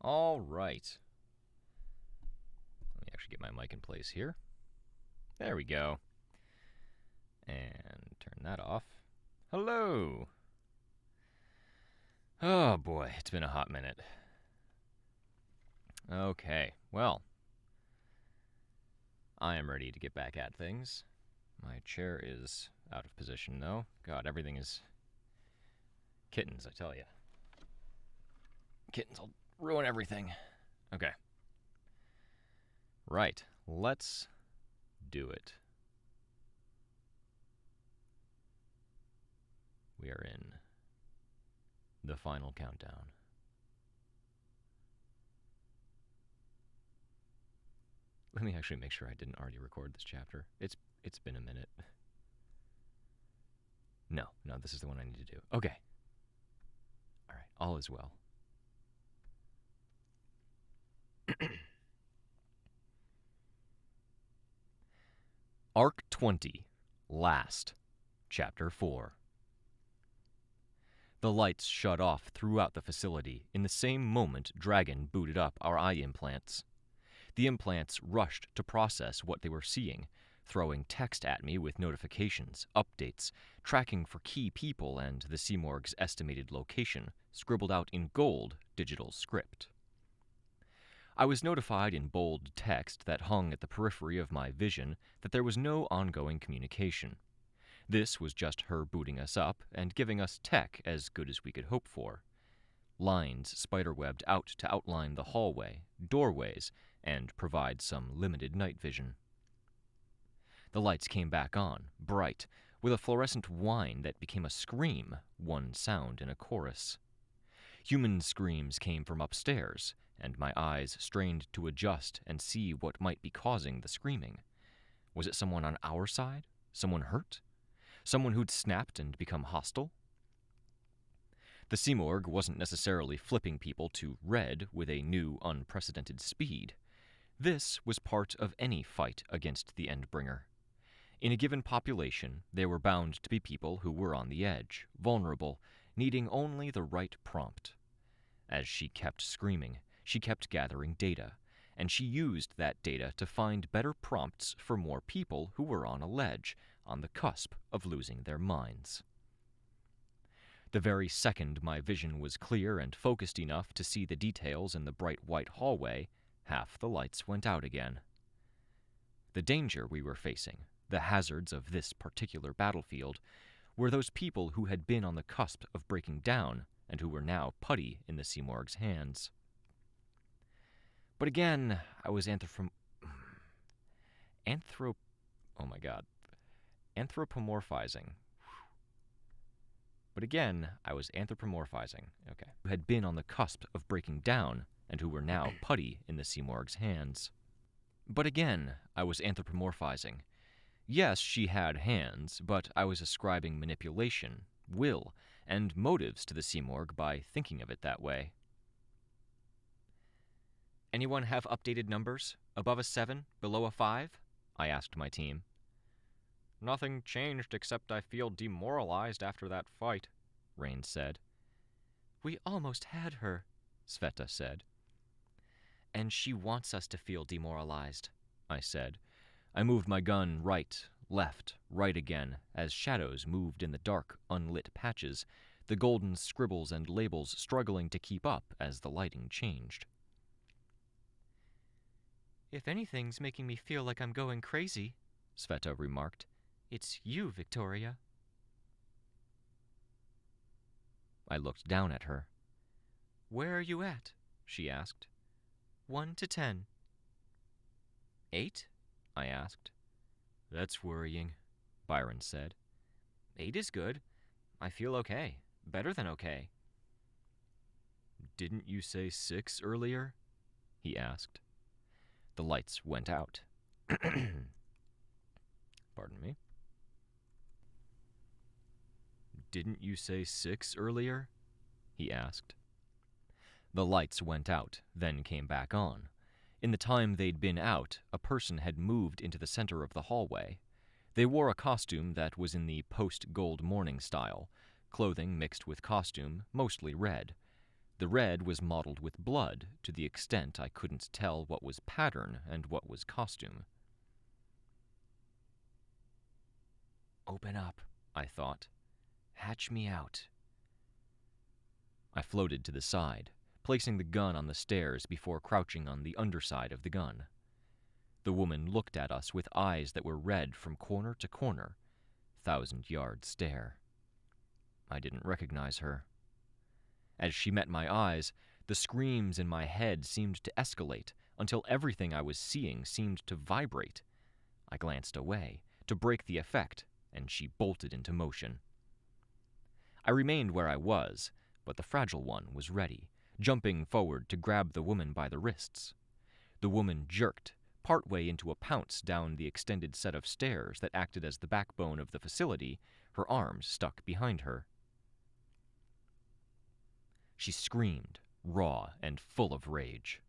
All right. Let me actually get my mic in place here. There we go. And turn that off. Hello. Oh boy, it's been a hot minute. Okay, well, I am ready to get back at things. My chair is out of position, though. God, everything is kittens, I tell you. Kittens will ruin everything. Okay. Right, let's do it. We are in the final countdown. Let me actually make sure I didn't already record this chapter. It's been a minute. No, this is the one I need to do. Okay. All right, all is well. Arc 20, Last, Chapter 4. The lights shut off throughout the facility in the same moment Dragon booted up our eye implants. The implants rushed to process what they were seeing, throwing text at me with notifications, updates, tracking for key people and the Seamorg's estimated location, scribbled out in gold digital script. I was notified in bold text that hung at the periphery of my vision that there was no ongoing communication. This was just her booting us up and giving us tech as good as we could hope for. Lines spiderwebbed out to outline the hallway, doorways, and provide some limited night vision. The lights came back on, bright, with a fluorescent whine that became a scream, one sound in a chorus. Human screams came from upstairs, and my eyes strained to adjust and see what might be causing the screaming. Was it someone on our side? Someone hurt? Someone who'd snapped and become hostile? The Seamorg wasn't necessarily flipping people to red with a new, unprecedented speed. This was part of any fight against the Endbringer. In a given population, there were bound to be people who were on the edge, vulnerable, needing only the right prompt. As she kept screaming, she kept gathering data, and she used that data to find better prompts for more people who were on a ledge, on the cusp of losing their minds. The very second my vision was clear and focused enough to see the details in the bright white hallway, half the lights went out again. The danger we were facing, the hazards of this particular battlefield, were those people who had been on the cusp of breaking down and who were now putty in the Seamorg's hands. But again, I was anthropomorphizing. But again, I was anthropomorphizing. Okay. Who had been on the cusp of breaking down and who were now putty in the Seamorg's hands. But again, I was anthropomorphizing. Yes, she had hands, but I was ascribing manipulation, will, and motives to the Seamorg by thinking of it that way. Anyone have updated numbers? Above a 7? Below a 5? I asked my team. Nothing changed except I feel demoralized after that fight, Rain said. We almost had her, Sveta said. And she wants us to feel demoralized, I said. I moved my gun right, left, right again, as shadows moved in the dark, unlit patches, the golden scribbles and labels struggling to keep up as the lighting changed. If anything's making me feel like I'm going crazy, Sveta remarked, it's you, Victoria. I looked down at her. Where are you at? She asked. 1 to 10. 8? I asked. That's worrying, Byron said. 8 is good. I feel okay. Better than okay. Didn't you say 6 earlier? He asked. The lights went out. Pardon me. Didn't you say 6 earlier? He asked. The lights went out, then came back on. In the time they'd been out, a person had moved into the center of the hallway. They wore a costume that was in the post-gold morning style, clothing mixed with costume, mostly red. The red was mottled with blood to the extent I couldn't tell what was pattern and what was costume. "Open up," I thought. "Hatch me out." I floated to the side, placing the gun on the stairs before crouching on the underside of the gun. The woman looked at us with eyes that were red from corner to corner, 1,000-yard stare. I didn't recognize her. As she met my eyes, the screams in my head seemed to escalate until everything I was seeing seemed to vibrate. I glanced away to break the effect, and she bolted into motion. I remained where I was, but the fragile one was ready, jumping forward to grab the woman by the wrists. The woman jerked, partway into a pounce down the extended set of stairs that acted as the backbone of the facility, her arms stuck behind her. She screamed, raw and full of rage.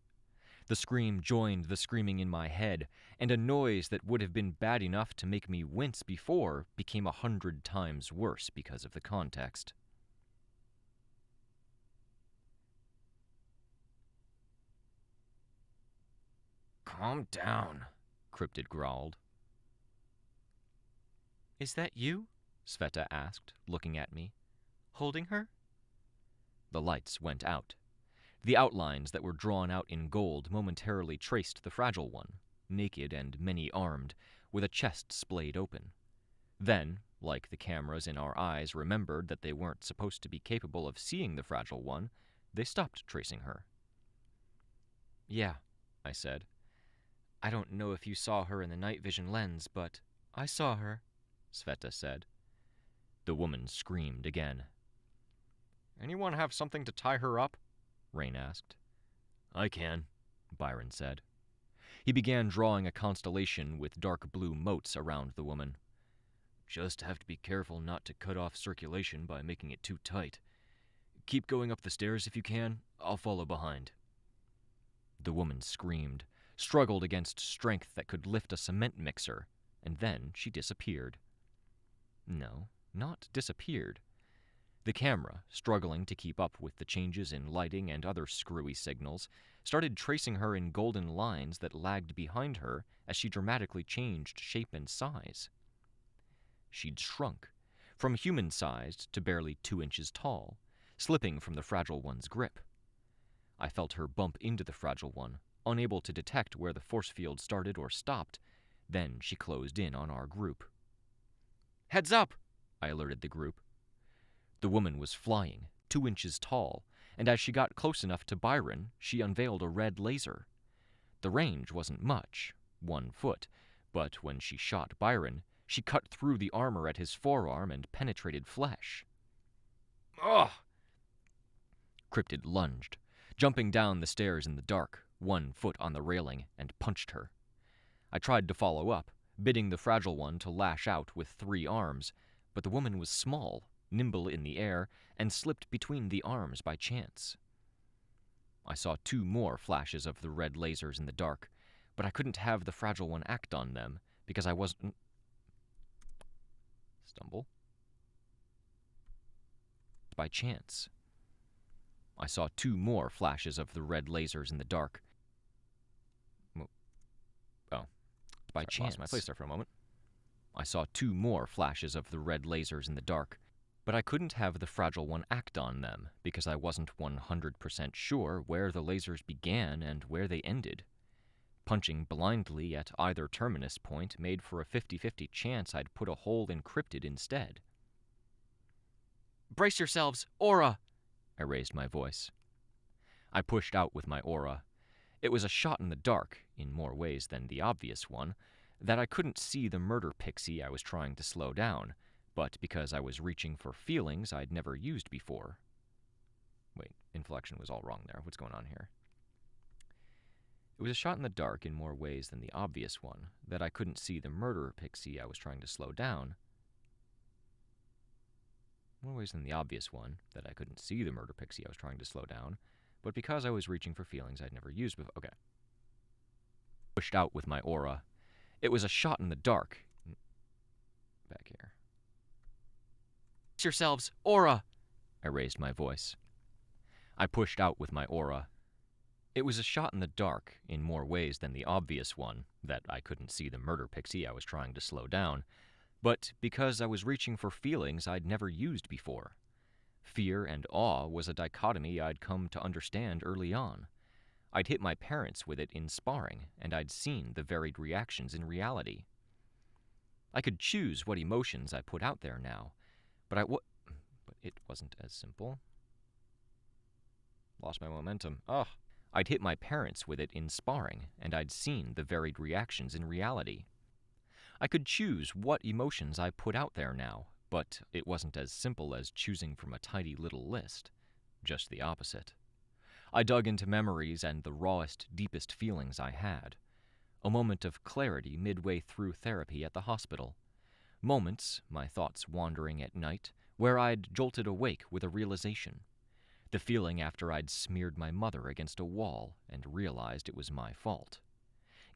The scream joined the screaming in my head, and a noise that would have been bad enough to make me wince before became 100 times worse because of the context. "Calm down," Cryptid growled. "Is that you?" Sveta asked, looking at me. "Holding her?" The lights went out. The outlines that were drawn out in gold momentarily traced the fragile one, naked and many-armed, with a chest splayed open. Then, like the cameras in our eyes remembered that they weren't supposed to be capable of seeing the fragile one, they stopped tracing her. "Yeah," I said. "I don't know if you saw her in the night vision lens, but I saw her," Sveta said. The woman screamed again. "Anyone have something to tie her up?" Rain asked. "I can," Byron said. He began drawing a constellation with dark blue motes around the woman. "Just have to be careful not to cut off circulation by making it too tight. Keep going up the stairs if you can. I'll follow behind." The woman screamed, struggled against strength that could lift a cement mixer, and then she disappeared. No, not disappeared. The camera, struggling to keep up with the changes in lighting and other screwy signals, started tracing her in golden lines that lagged behind her as she dramatically changed shape and size. She'd shrunk, from human-sized to barely 2 inches tall, slipping from the fragile one's grip. I felt her bump into the fragile one, unable to detect where the force field started or stopped. Then she closed in on our group. "Heads up!" I alerted the group. The woman was flying, 2 inches tall, and as she got close enough to Byron, she unveiled a red laser. The range wasn't much, 1 foot, but when she shot Byron, she cut through the armor at his forearm and penetrated flesh. "Ugh!" Cryptid lunged, jumping down the stairs in the dark, 1 foot on the railing, and punched her. I tried to follow up, bidding the fragile one to lash out with 3 arms, but the woman was small, nimble in the air, and slipped between the arms by chance. I saw 2 more flashes of the red lasers in the dark, but I couldn't have the fragile one act on them because I wasn't... Stumble. By chance. I saw 2 more flashes of the red lasers in the dark. By chance. I lost my place there for a moment. I saw 2 more flashes of the red lasers in the dark, but I couldn't have the fragile one act on them because I wasn't 100% sure where the lasers began and where they ended. Punching blindly at either terminus point made for a 50-50 chance I'd put a hole in Cryptid instead. "Brace yourselves, aura!" I raised my voice. I pushed out with my aura. It was a shot in the dark, in more ways than the obvious one, that I couldn't see the murder pixie I was trying to slow down, but because I was reaching for feelings I'd never used before. Wait, inflection was all wrong there. What's going on here? It was a shot in the dark in more ways than the obvious one, that I couldn't see the murder pixie I was trying to slow down. More ways than the obvious one, that I couldn't see the murder pixie I was trying to slow down, but because I was reaching for feelings I'd never used before. Okay. Pushed out with my aura. It was a shot in the dark. Back here. "Brace yourselves, aura!" I raised my voice. I pushed out with my aura. It was a shot in the dark, in more ways than the obvious one, that I couldn't see the murder pixie I was trying to slow down, but because I was reaching for feelings I'd never used before. Fear and awe was a dichotomy I'd come to understand early on. I'd hit my parents with it in sparring, and I'd seen the varied reactions in reality. I could choose what emotions I put out there now, but it wasn't as simple. Lost my momentum. Ugh. I'd hit my parents with it in sparring, and I'd seen the varied reactions in reality. I could choose what emotions I put out there now, but it wasn't as simple as choosing from a tidy little list. Just the opposite. I dug into memories and the rawest, deepest feelings I had. A moment of clarity midway through therapy at the hospital. Moments, my thoughts wandering at night, where I'd jolted awake with a realization. The feeling after I'd smeared my mother against a wall and realized it was my fault.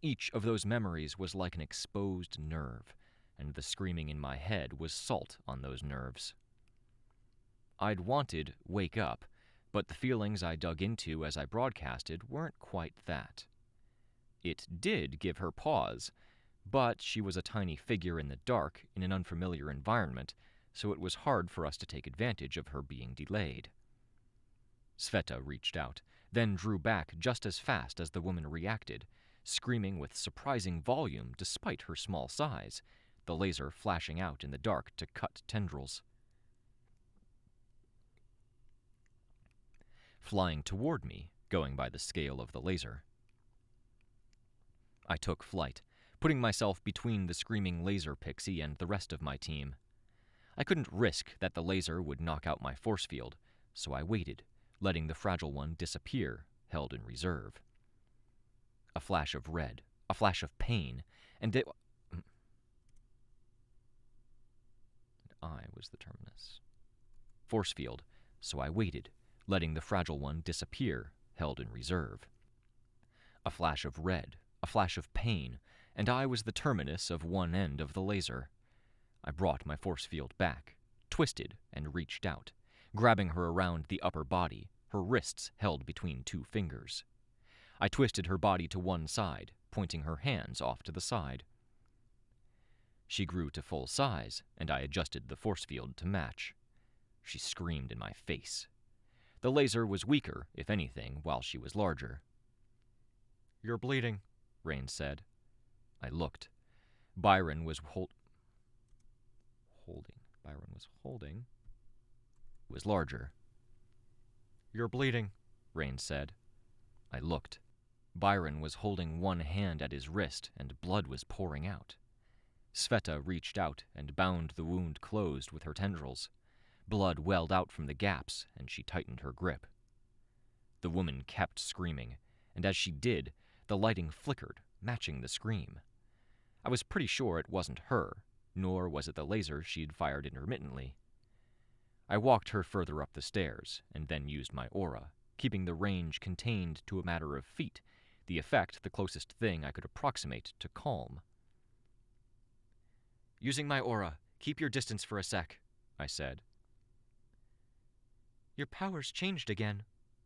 Each of those memories was like an exposed nerve, and the screaming in my head was salt on those nerves. I'd wanted wake up, but the feelings I dug into as I broadcasted weren't quite that. It did give her pause, but she was a tiny figure in the dark in an unfamiliar environment, so it was hard for us to take advantage of her being delayed. Sveta reached out, then drew back just as fast as the woman reacted, screaming with surprising volume despite her small size, the laser flashing out in the dark to cut tendrils. Flying toward me, going by the scale of the laser. I took flight, putting myself between the screaming laser pixie and the rest of my team. I couldn't risk that the laser would knock out my force field, so I waited, letting the fragile one disappear, held in reserve. A flash of red, a flash of pain, and I was the terminus. Force field, so I waited, letting the fragile one disappear, held in reserve. A flash of red, a flash of pain, and I was the terminus of one end of the laser. I brought my force field back, twisted, and reached out, grabbing her around the upper body, her wrists held between two fingers. I twisted her body to one side, pointing her hands off to the side. She grew to full size, and I adjusted the force field to match. She screamed in my face. The laser was weaker, if anything, while she was larger. "You're bleeding," Rain said. I looked. Byron was holding. Was larger. "You're bleeding," Rain said. I looked. Byron was holding one hand at his wrist, and blood was pouring out. Sveta reached out and bound the wound closed with her tendrils. Blood welled out from the gaps, and she tightened her grip. The woman kept screaming, and as she did, the lighting flickered, matching the scream. I was pretty sure it wasn't her, nor was it the laser she'd fired intermittently. I walked her further up the stairs, and then used my aura, keeping the range contained to a matter of feet, the effect the closest thing I could approximate to calm. "Using my aura, keep your distance for a sec," I said. "Your powers changed again,"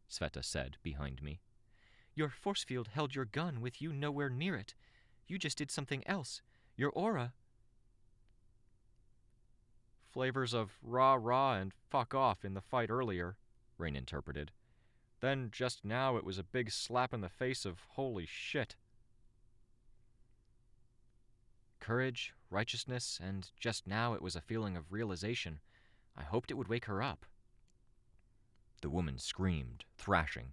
Sveta said behind me. "Your force field held your gun with you nowhere near it. You just did something else. Your aura..." "Flavors of rah-rah and fuck off in the fight earlier," Rain interpreted. "Then just now it was a big slap in the face of holy shit." Courage, righteousness, and just now it was a feeling of realization. I hoped it would wake her up. The woman screamed, thrashing.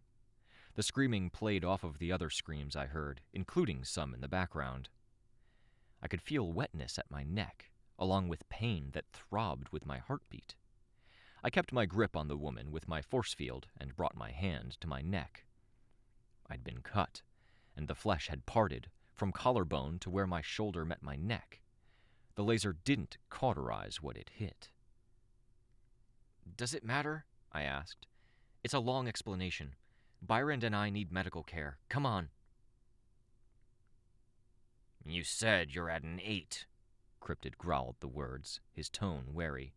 The screaming played off of the other screams I heard, including some in the background. I could feel wetness at my neck, along with pain that throbbed with my heartbeat. I kept my grip on the woman with my force field and brought my hand to my neck. I'd been cut, and the flesh had parted, from collarbone to where my shoulder met my neck. The laser didn't cauterize what it hit. "Does it matter?" I asked. "It's a long explanation. Byron and I need medical care. Come on." "You said you're at an 8, Cryptid growled the words, his tone wary.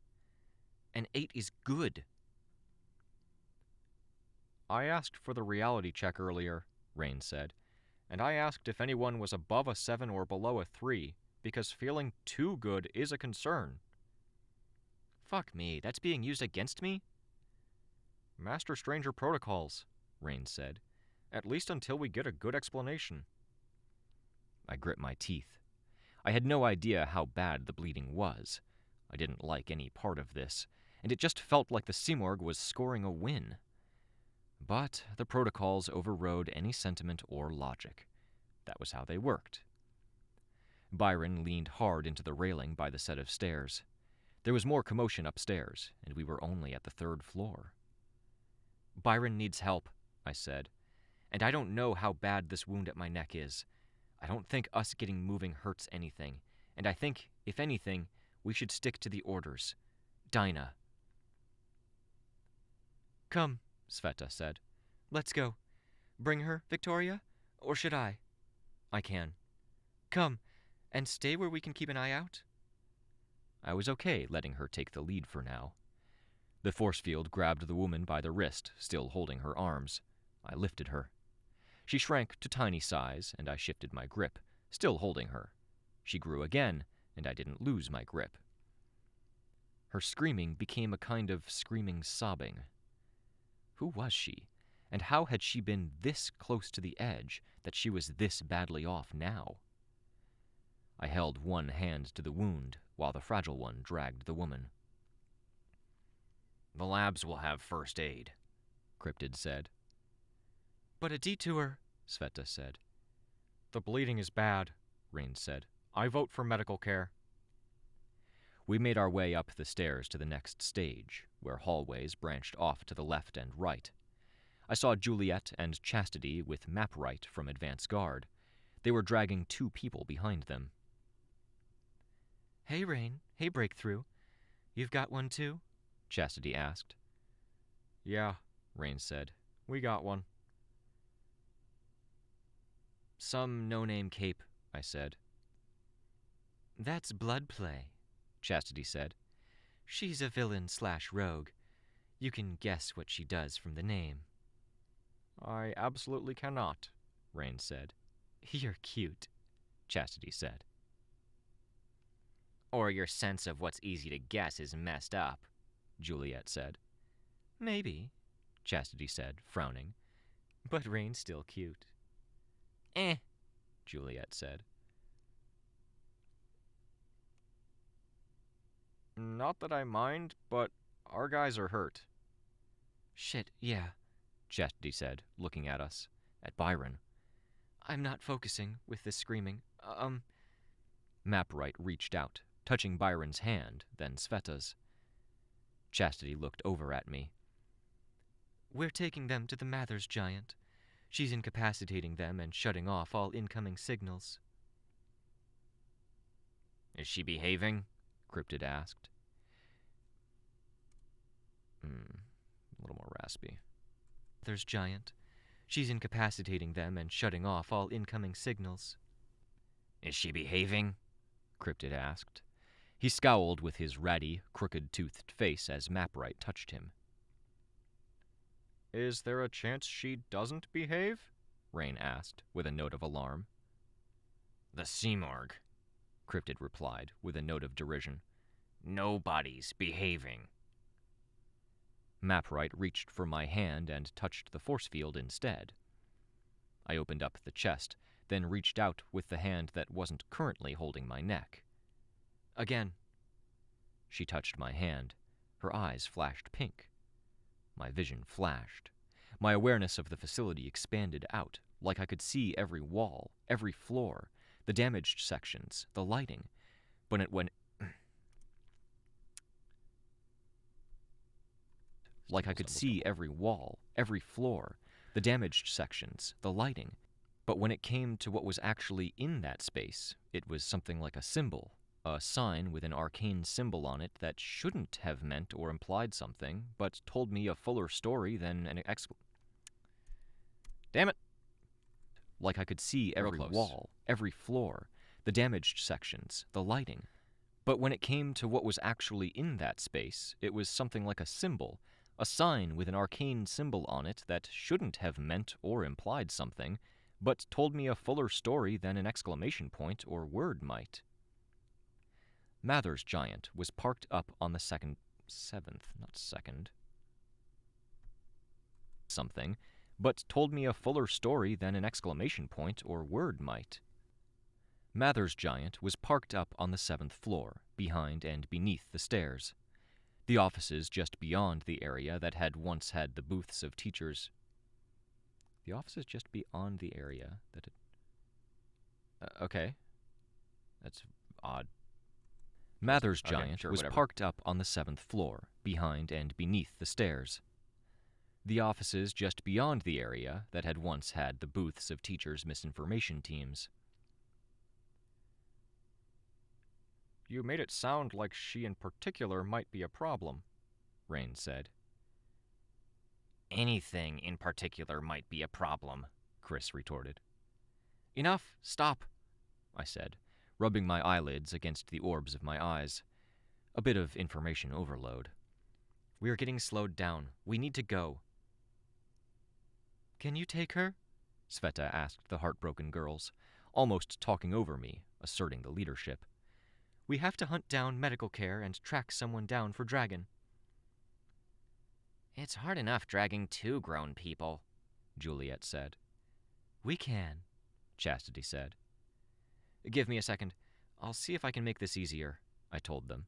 "An 8 is good." I asked for the reality check earlier, Rain said, and I asked if anyone was above a 7 or below a 3, because feeling too good is a concern. Fuck me, that's being used against me? Master Stranger protocols, Rain said, at least until we get a good explanation. I grit my teeth. I had no idea how bad the bleeding was. I didn't like any part of this, and it just felt like the Simorg was scoring a win. But the protocols overrode any sentiment or logic. That was how they worked. Byron leaned hard into the railing by the set of stairs. There was more commotion upstairs, and we were only at the 3rd floor. Byron needs help, I said, and I don't know how bad this wound at my neck is. I don't think us getting moving hurts anything, and I think, if anything, we should stick to the orders. Dinah. Come, Sveta said. Let's go. Bring her, Victoria? Or should I? I can. Come, and stay where we can keep an eye out? I was okay letting her take the lead for now. The force field grabbed the woman by the wrist, still holding her arms. I lifted her. She shrank to tiny size, and I shifted my grip, still holding her. She grew again, and I didn't lose my grip. Her screaming became a kind of screaming sobbing. Who was she, and how had she been this close to the edge that she was this badly off now? I held one hand to the wound, while the fragile one dragged the woman. The labs will have first aid, Cryptid said. But a detour, Sveta said. The bleeding is bad, Rain said. I vote for medical care. We made our way up the stairs to the next stage, where hallways branched off to the left and right. I saw Juliet and Chastity with Mapright from Advance Guard. They were dragging 2 people behind them. Hey, Rain. Hey, Breakthrough. You've got one too? Chastity asked. Yeah, Rain said. We got one. Some no-name cape, I said. That's blood play, Chastity said. She's a villain/rogue. You can guess what she does from the name. I absolutely cannot, Rain said. You're cute, Chastity said. Or your sense of what's easy to guess is messed up, Juliet said. Maybe, Chastity said, frowning. But Rain's still cute. Juliet said. Not that I mind, but our guys are hurt. Shit, yeah, Chastity said, looking at us, at Byron. I'm not focusing with this screaming. Mapright reached out, touching Byron's hand, then Sveta's. Chastity looked over at me. We're taking them to the Mathers Giant. She's incapacitating them and shutting off all incoming signals. Is she behaving? Cryptid asked. A little more raspy. Mathers Giant. She's incapacitating them and shutting off all incoming signals. Is she behaving? Cryptid asked. He scowled with his ratty, crooked-toothed face as Mapright touched him. Is there a chance she doesn't behave? Rain asked, with a note of alarm. The Simorg, Cryptid replied, with a note of derision. Nobody's behaving. Mapright reached for my hand and touched the force field instead. I opened up the chest, then reached out with the hand that wasn't currently holding my neck. Again. She touched my hand. Her eyes flashed pink. My vision flashed. My awareness of the facility expanded out, like I could see every wall, every floor, the damaged sections, the lighting. But like I could see every wall, every floor, the damaged sections, the lighting. But when it came to what was actually in that space, it was something like a symbol, a sign with an arcane symbol on it that shouldn't have meant or implied something, but told me a fuller story than an Damn it! Like I could see every wall, every floor, the damaged sections, the lighting. But when it came to what was actually in that space, it was something like a symbol, A sign with an arcane symbol on it that shouldn't have meant or implied something, but told me a fuller story than an exclamation point or word might. Mather's Giant was parked up on the something, but told me a fuller story than an exclamation point or word might. Mather's Giant was parked up on the 7th floor, behind and beneath the stairs. The offices just beyond the area that had once had the booths of teachers. The offices just beyond the area that had... okay. That's odd. Mather's Giant was parked up on the 7th floor, behind and beneath the stairs. The offices just beyond the area that had once had the booths of teachers' misinformation teams. You made it sound like she in particular might be a problem, Rain said. Anything in particular might be a problem, Chris retorted. Enough, stop, I said, rubbing my eyelids against the orbs of my eyes. A bit of information overload. We're getting slowed down. We need to go. Can you take her? Sveta asked the heartbroken girls, almost talking over me, asserting the leadership. We have to hunt down medical care and track someone down for Dragon. It's hard enough dragging 2 grown people, Juliet said. We can, Chastity said. Give me a second. I'll see if I can make this easier, I told them.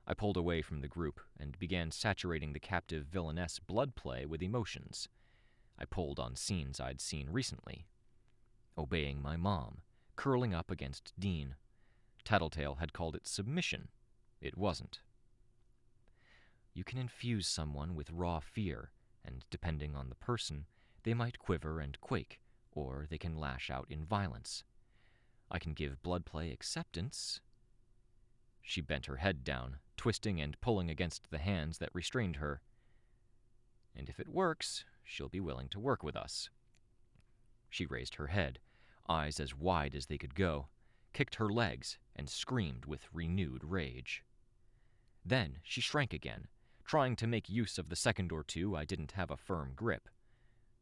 I pulled away from the group and began saturating the captive villainess blood play with emotions. I pulled on scenes I'd seen recently. Obeying my mom, curling up against Dean. Tattletale had called it submission. It wasn't. You can infuse someone with raw fear, and depending on the person, they might quiver and quake, or they can lash out in violence. I can give blood play acceptance. She bent her head down, twisting and pulling against the hands that restrained her. And if it works, she'll be willing to work with us. She raised her head, eyes as wide as they could go, kicked her legs, and screamed with renewed rage. Then she shrank again, trying to make use of the second or two I didn't have a firm grip.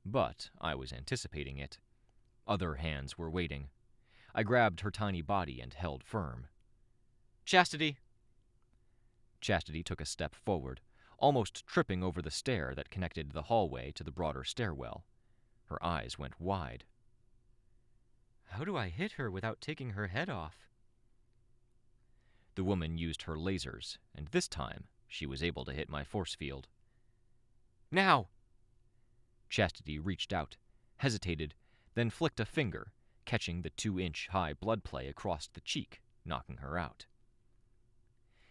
But I was anticipating it. Other hands were waiting. I grabbed her tiny body and held firm. Chastity! Chastity took a step forward, almost tripping over the stair that connected the hallway to the broader stairwell. Her eyes went wide. How do I hit her without taking her head off? The woman used her lasers, and this time she was able to hit my force field. Now! Chastity reached out, hesitated, then flicked a finger, catching the 2-inch-high blood play across the cheek, knocking her out.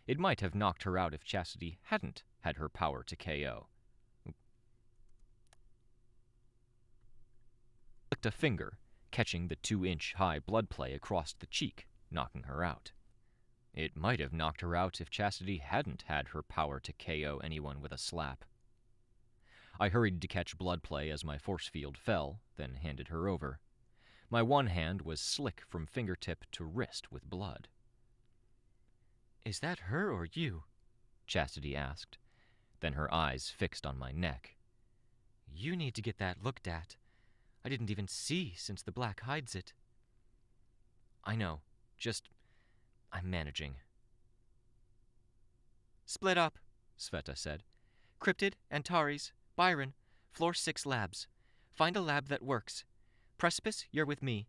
It might have knocked her out if Chastity hadn't had her power to KO. Flicked a finger, catching the 2-inch-high blood play across the cheek, knocking her out. It might have knocked her out if Chastity hadn't had her power to KO anyone with a slap. I hurried to catch blood play as my force field fell, then handed her over. My one hand was slick from fingertip to wrist with blood. Is that her or you? Chastity asked. Then her eyes fixed on my neck. You need to get that looked at. I didn't even see since the black hides it. I know. I'm managing. Split up, Sveta said. Cryptid, Antares, Byron, floor 6 labs. Find a lab that works. Precipice, you're with me.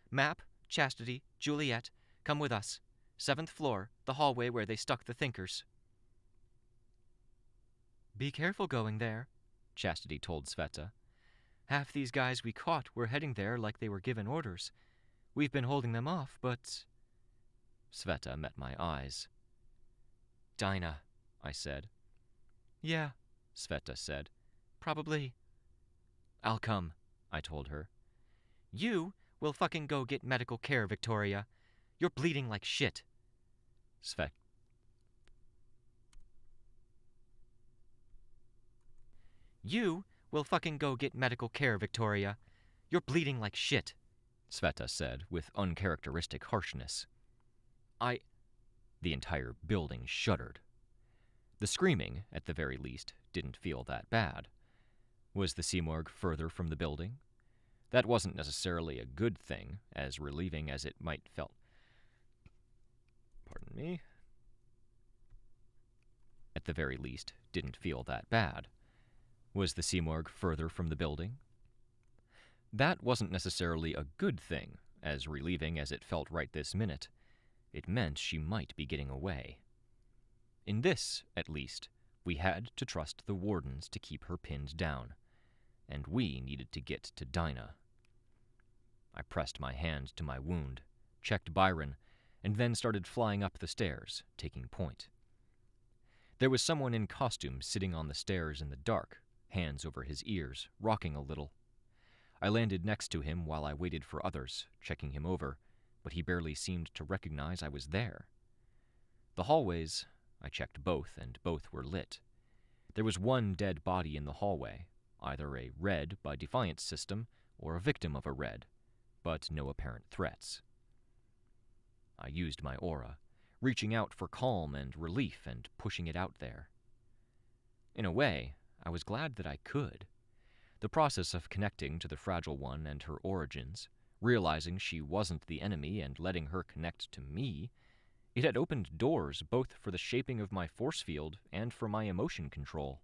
Map, Chastity, Juliet, come with us. 7th floor, the hallway where they stuck the thinkers. Be careful going there, Chastity told Sveta. Half these guys we caught were heading there like they were given orders. We've been holding them off, but... Sveta met my eyes. Dinah, I said. Yeah, Sveta said. Probably. I'll come, I told her. You will fucking go get medical care, Victoria. You're bleeding like shit. Sveta. You will fucking go get medical care, Victoria. You're bleeding like shit, Sveta said with uncharacteristic harshness. The entire building shuddered. The screaming, at the very least, didn't feel that bad. Was the Sea Morgue further from the building? That wasn't necessarily a good thing, as relieving as it might felt. Pardon me. At the very least, didn't feel that bad. Was the Sea Morgue further from the building? That wasn't necessarily a good thing, as relieving as it felt right this minute. It meant she might be getting away. In this, at least, we had to trust the wardens to keep her pinned down, and we needed to get to Dinah. I pressed my hand to my wound, checked Byron, and then started flying up the stairs, taking point. There was someone in costume sitting on the stairs in the dark, hands over his ears, rocking a little. I landed next to him while I waited for others, checking him over, but he barely seemed to recognize I was there. The hallways, I checked both, and both were lit. There was one dead body in the hallway, either a red by defiance system or a victim of a red, but no apparent threats. I used my aura, reaching out for calm and relief and pushing it out there. In a way, I was glad that I could. The process of connecting to the Fragile One and her origins, realizing she wasn't the enemy and letting her connect to me, it had opened doors both for the shaping of my force field and for my emotion control.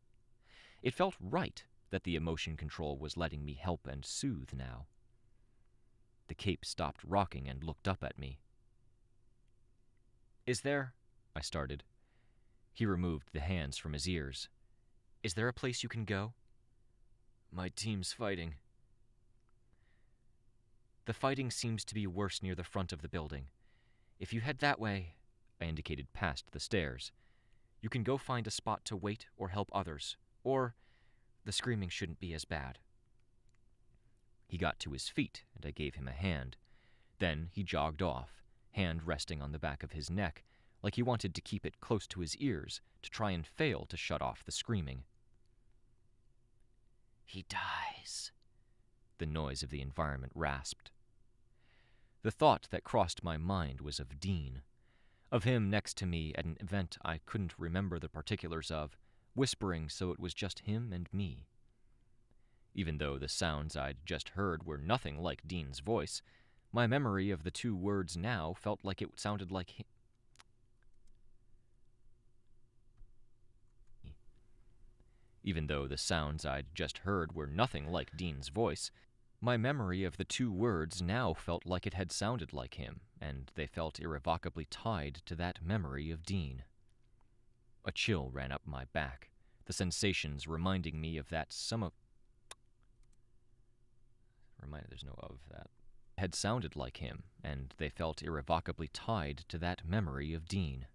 It felt right that the emotion control was letting me help and soothe now. The cape stopped rocking and looked up at me. "Is there—" I started. He removed the hands from his ears. "Is there a place you can go?" "My team's fighting." "The fighting seems to be worse near the front of the building. If you head that way," I indicated past the stairs, "you can go find a spot to wait or help others, or the screaming shouldn't be as bad." He got to his feet, and I gave him a hand. Then he jogged off, hand resting on the back of his neck, like he wanted to keep it close to his ears to try and fail to shut off the screaming. "He dies," the noise of the environment rasped. The thought that crossed my mind was of Dean, of him next to me at an event I couldn't remember the particulars of, whispering so it was just him and me. Even though the sounds I'd just heard were nothing like Dean's voice, my memory of the two words now felt like it sounded like him. Even though the sounds I'd just heard were nothing like Dean's voice, my memory of the two words now felt like it had sounded like him, and they felt irrevocably tied to that memory of Dean. A chill ran up my back, the sensations reminding me of that had sounded like him, and they felt irrevocably tied to that memory of Dean.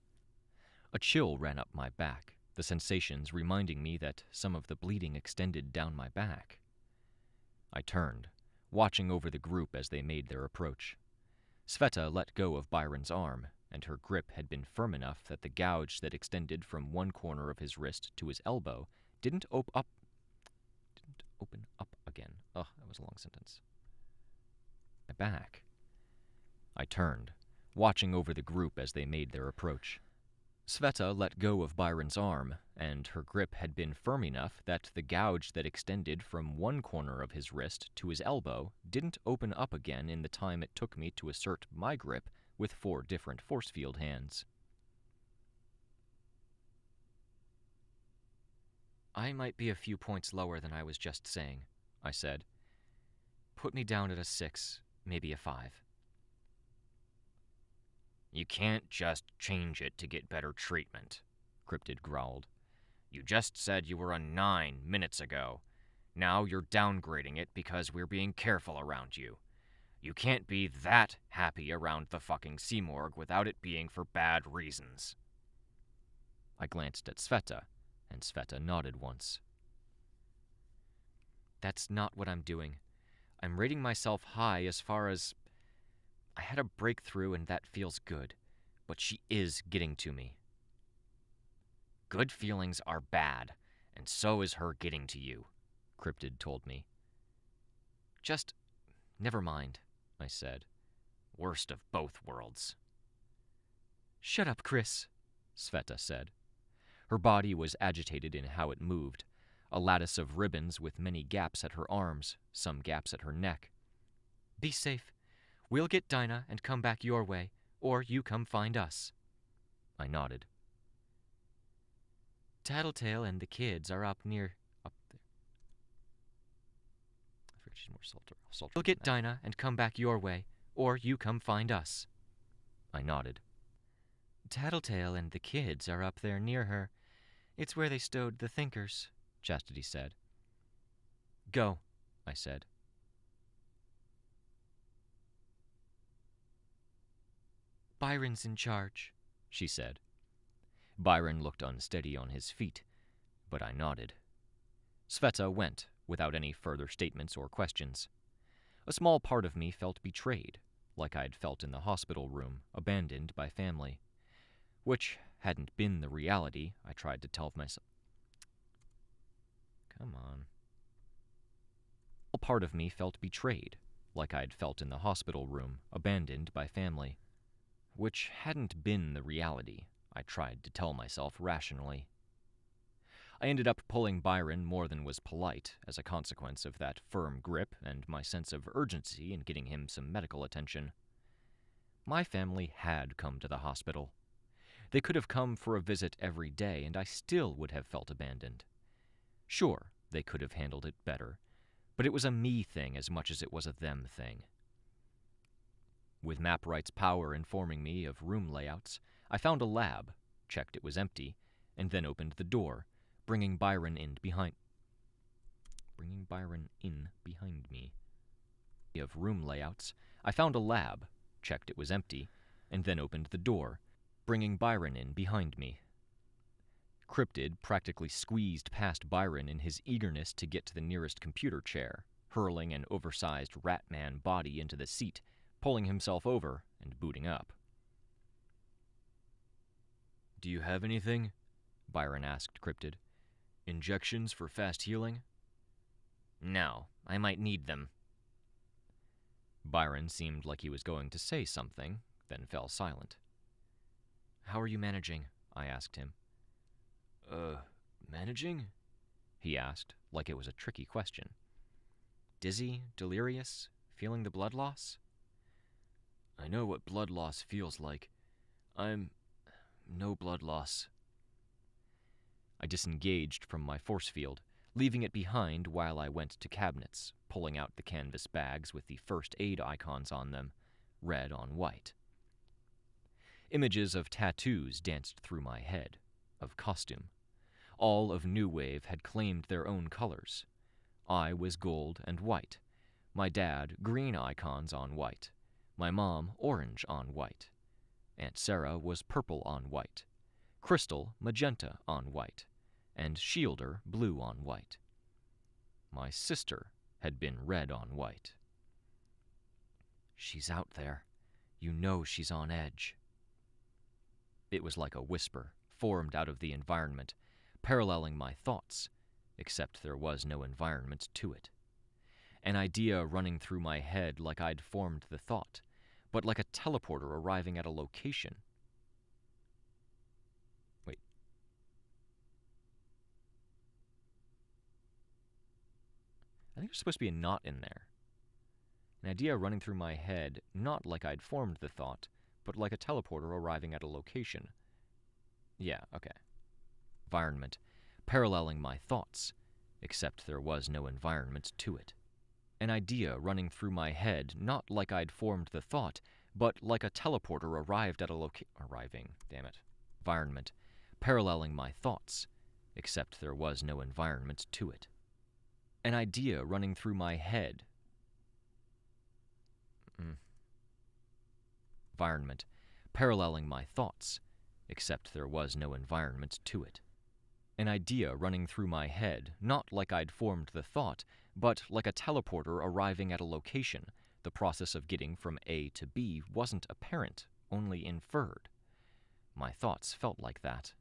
A chill ran up my back, the sensations reminding me that some of the bleeding extended down my back. I turned, watching over the group as they made their approach. Sveta let go of Byron's arm, and her grip had been firm enough that the gouge that extended from one corner of his wrist to his elbow didn't open up again. Ugh, that was a long sentence. My back. I turned, watching over the group as they made their approach. Sveta let go of Byron's arm, and her grip had been firm enough that the gouge that extended from one corner of his wrist to his elbow didn't open up again in the time it took me to assert my grip with 4 different force field hands. "I might be a few points lower than I was just saying," I said. "Put me down at a 6, maybe a 5. "You can't just change it to get better treatment," Cryptid growled. "You just said you were a 9 minutes ago. Now you're downgrading it because we're being careful around you. You can't be that happy around the fucking Sea Morgue without it being for bad reasons." I glanced at Sveta, and Sveta nodded once. "That's not what I'm doing. I'm rating myself high as far as... I had a breakthrough and that feels good, but she is getting to me." "Good feelings are bad, and so is her getting to you," Cryptid told me. "Just never mind," I said. "Worst of both worlds." "Shut up, Chris," Sveta said. Her body was agitated in how it moved, a lattice of ribbons with many gaps at her arms, some gaps at her neck. "Be safe. We'll get Dinah and come back your way, or you come find us." I nodded. "Tattletale and the kids are up there. I forget she's more sultry. We'll get Dinah and come back your way, or you come find us." I nodded. "Tattletale and the kids are up there near her. It's where they stowed the thinkers," Chastity said. "Go," I said. "Byron's in charge," she said. Byron looked unsteady on his feet, but I nodded. Sveta went, without any further statements or questions. A small part of me felt betrayed, like I'd felt in the hospital room, abandoned by family. Which hadn't been the reality, I tried to tell myself. Come on. A part of me felt betrayed, like I'd felt in the hospital room, abandoned by family. Which hadn't been the reality, I tried to tell myself rationally. I ended up pulling Byron more than was polite as a consequence of that firm grip and my sense of urgency in getting him some medical attention. My family had come to the hospital. They could have come for a visit every day, and I still would have felt abandoned. Sure, they could have handled it better, but it was a me thing as much as it was a them thing. With MapRight's power informing me of room layouts, I found a lab, checked it was empty, and then opened the door, bringing Byron in behind me. Of room layouts, I found a lab, checked it was empty, and then opened the door, bringing Byron in behind me. Cryptid practically squeezed past Byron in his eagerness to get to the nearest computer chair, hurling an oversized Ratman body into the seat, pulling himself over and booting up. "Do you have anything?" Byron asked Cryptid. "Injections for fast healing?" "No, I might need them." Byron seemed like he was going to say something, then fell silent. "How are you managing?" I asked him. Managing?" he asked, like it was a tricky question. "Dizzy, delirious, feeling the blood loss?" "I know what blood loss feels like. I'm no blood loss." I disengaged from my force field, leaving it behind while I went to cabinets, pulling out the canvas bags with the first aid icons on them, red on white. Images of tattoos danced through my head, of costume. All of New Wave had claimed their own colors. I was gold and white. My dad, green icons on white. My mom, orange on white. Aunt Sarah was purple on white. Crystal, magenta on white. And Shielder, blue on white. My sister had been red on white. "She's out there. You know she's on edge." It was like a whisper, formed out of the environment, paralleling my thoughts, except there was no environment to it. An idea running through my head like I'd formed the thought, but like a teleporter arriving at a location. Wait. I think there's supposed to be a not in there. An idea running through my head, not like I'd formed the thought, but like a teleporter arriving at a location. Yeah, okay. Environment, paralleling my thoughts, except there was no environment to it. An idea running through my head, not like I'd formed the thought, but like a teleporter arrived at a environment, paralleling my thoughts, except there was no environment to it. An idea running through my head. Environment, paralleling my thoughts, except there was no environment to it. An idea running through my head, not like I'd formed the thought, but like a teleporter arriving at a location. The process of getting from A to B wasn't apparent, only inferred. My thoughts felt like that.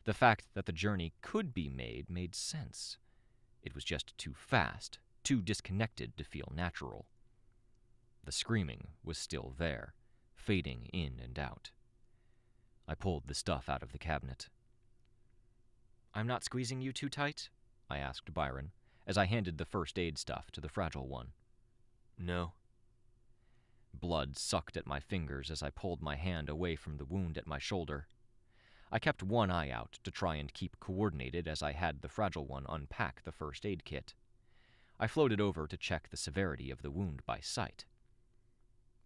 The fact that the journey could be made sense. It was just too fast, too disconnected to feel natural. The screaming was still there, fading in and out. I pulled the stuff out of the cabinet. I'm not squeezing you too tight? I asked Byron, as I handed the first aid stuff to the fragile one. No. Blood sucked at my fingers as I pulled my hand away from the wound at my shoulder. I kept one eye out to try and keep coordinated as I had the fragile one unpack the first aid kit. I floated over to check the severity of the wound by sight.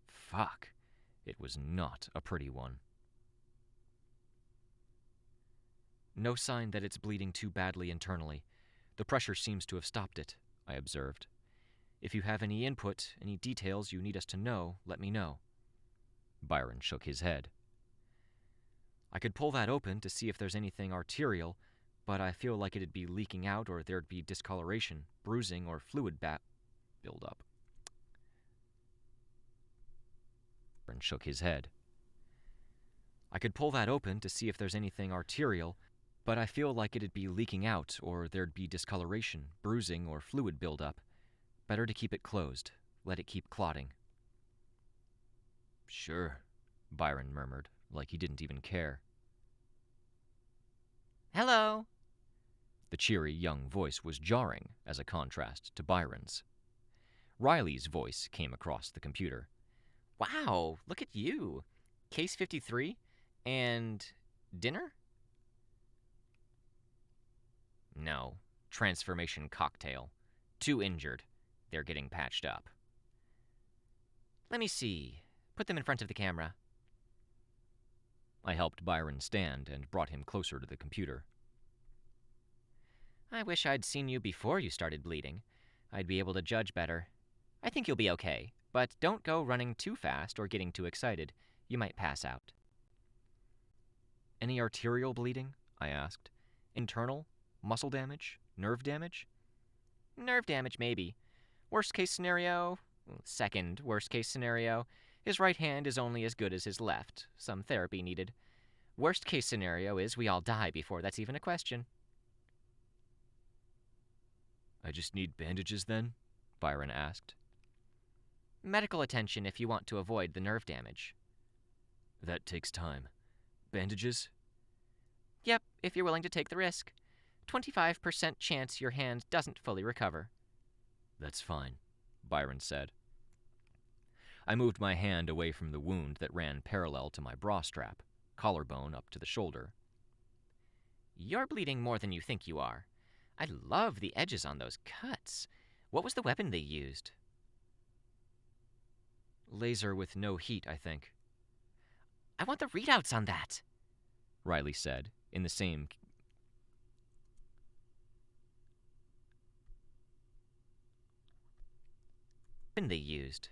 Fuck. It was not a pretty one. No sign that it's bleeding too badly internally. The pressure seems to have stopped it, I observed. If you have any input, any details you need us to know, let me know. Byron shook his head. I could pull that open to see if there's anything arterial, but I feel like it'd be leaking out or there'd be discoloration, bruising, or fluid build-up. Byron shook his head. I could pull that open to see if there's anything arterial, but I feel like it'd be leaking out or there'd be discoloration, bruising, or fluid build-up. Better to keep it closed. Let it keep clotting. Sure, Byron murmured, like he didn't even care. Hello. The cheery young voice was jarring as a contrast to Byron's. Riley's voice came across the computer. Wow, look at you. Case 53 and dinner? No, transformation cocktail. 2 injured. They're getting patched up. Let me see. Put them in front of the camera. I helped Byron stand and brought him closer to the computer. I wish I'd seen you before you started bleeding. I'd be able to judge better. I think you'll be okay, but don't go running too fast or getting too excited. You might pass out. Any arterial bleeding? I asked. Internal? Muscle damage? Nerve damage? Nerve damage, maybe. Worst case scenario, second worst case scenario, his right hand is only as good as his left. Some therapy needed. Worst case scenario is we all die before that's even a question. I just need bandages then? Byron asked. Medical attention if you want to avoid the nerve damage. That takes time. Bandages? Yep, if you're willing to take the risk. 25% chance your hand doesn't fully recover. That's fine, Byron said. I moved my hand away from the wound that ran parallel to my bra strap, collarbone up to the shoulder. You're bleeding more than you think you are. I love the edges on those cuts. What was the weapon they used? Laser with no heat, I think. I want the readouts on that, Riley said, in the same... they used.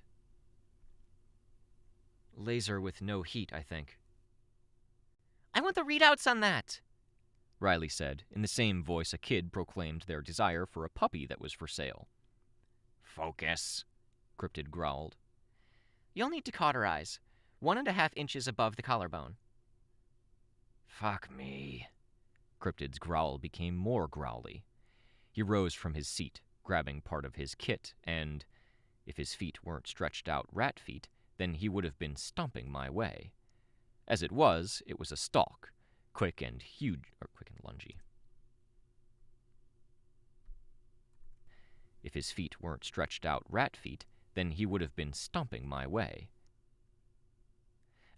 Laser with no heat, I think. I want the readouts on that, Riley said, in the same voice a kid proclaimed their desire for a puppy that was for sale. Focus, Cryptid growled. You'll need to cauterize, 1.5 inches above the collarbone. Fuck me. Cryptid's growl became more growly. He rose from his seat, grabbing part of his kit, and, if his feet weren't stretched out rat feet, then he would have been stomping my way. As it was a stalk, quick and lungy. If his feet weren't stretched out rat feet, then he would have been stomping my way.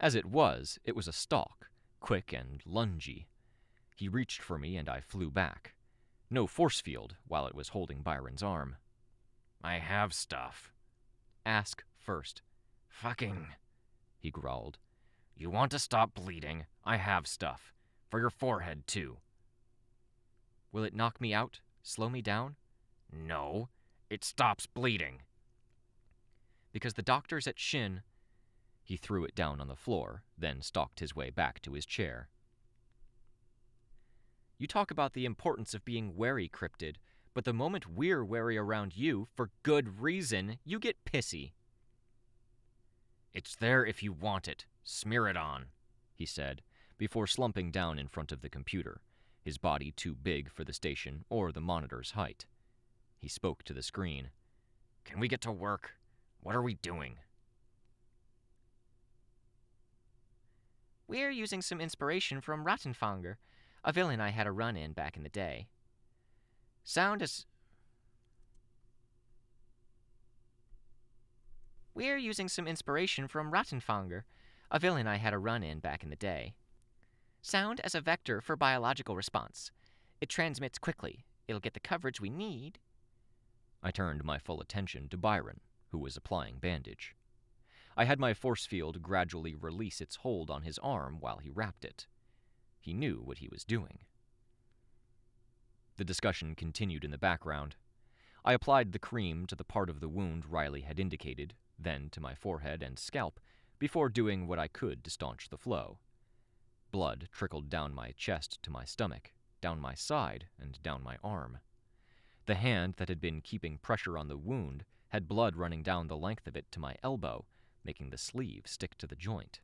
As it was a stalk, quick and lungy. He reached for me and I flew back. No force field while it was holding Byron's arm. I have stuff. Ask first. Fucking, he growled. You want to stop bleeding? I have stuff. For your forehead, too. Will it knock me out? Slow me down? No. It stops bleeding. Because the doctors at Shin... He threw it down on the floor, then stalked his way back to his chair. You talk about the importance of being wary, Cryptid, but the moment we're wary around you, for good reason, you get pissy. It's there if you want it. Smear it on, he said, before slumping down in front of the computer, his body too big for the station or the monitor's height. He spoke to the screen. Can we get to work? What are we doing? We're using some inspiration from Rattenfanger, A villain I had a run-in back in the day. Sound as... We're using some inspiration from Rattenfanger, a villain I had a run-in back in the day. Sound as a vector for biological response. It transmits quickly. It'll get the coverage we need. I turned my full attention to Byron, who was applying bandage. I had my force field gradually release its hold on his arm while he wrapped it. He knew what he was doing. The discussion continued in the background. I applied the cream to the part of the wound Riley had indicated, then to my forehead and scalp, before doing what I could to staunch the flow. Blood trickled down my chest to my stomach, down my side, and down my arm. The hand that had been keeping pressure on the wound had blood running down the length of it to my elbow, making the sleeve stick to the joint.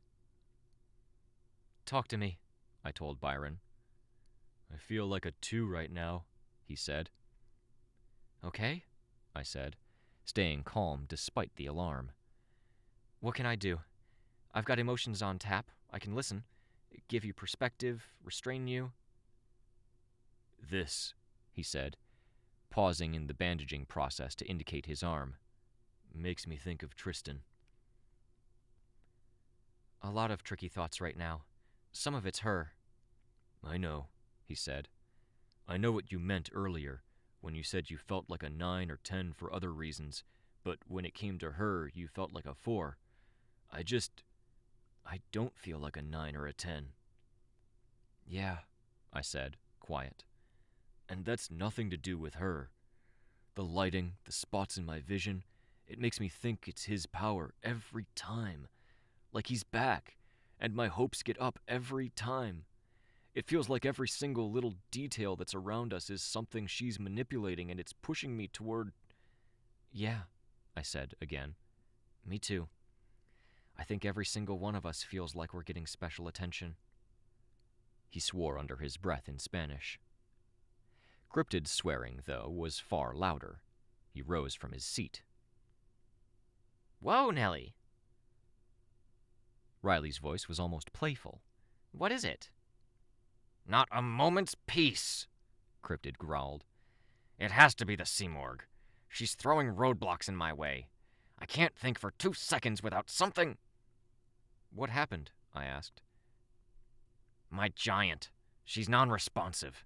"Talk to me," I told Byron. "I feel like a 2 right now," he said. "Okay," I said, staying calm despite the alarm. "What can I do? I've got emotions on tap. I can listen, give you perspective, restrain you." "This," he said, pausing in the bandaging process to indicate his arm, "makes me think of Tristan." "A lot of tricky thoughts right now. Some of it's her." "I know," he said. "I know what you meant earlier, when you said you felt like a 9 or 10 for other reasons, but when it came to her, you felt like a 4. I don't feel like a 9 or a 10. "Yeah," I said, quiet. "And that's nothing to do with her. The lighting, the spots in my vision, it makes me think it's his power every time. Like he's back, and my hopes get up every time. It feels like every single little detail that's around us is something she's manipulating, and it's pushing me toward..." "Yeah," I said again. "Me too. I think every single one of us feels like we're getting special attention." He swore under his breath in Spanish. Cryptid's swearing, though, was far louder. He rose from his seat. "Whoa, Nellie." Riley's voice was almost playful. "What is it?" "Not a moment's peace," Cryptid growled. "It has to be the Simorg. She's throwing roadblocks in my way. I can't think for 2 seconds without something..." "What happened?" I asked. "My giant. She's non-responsive.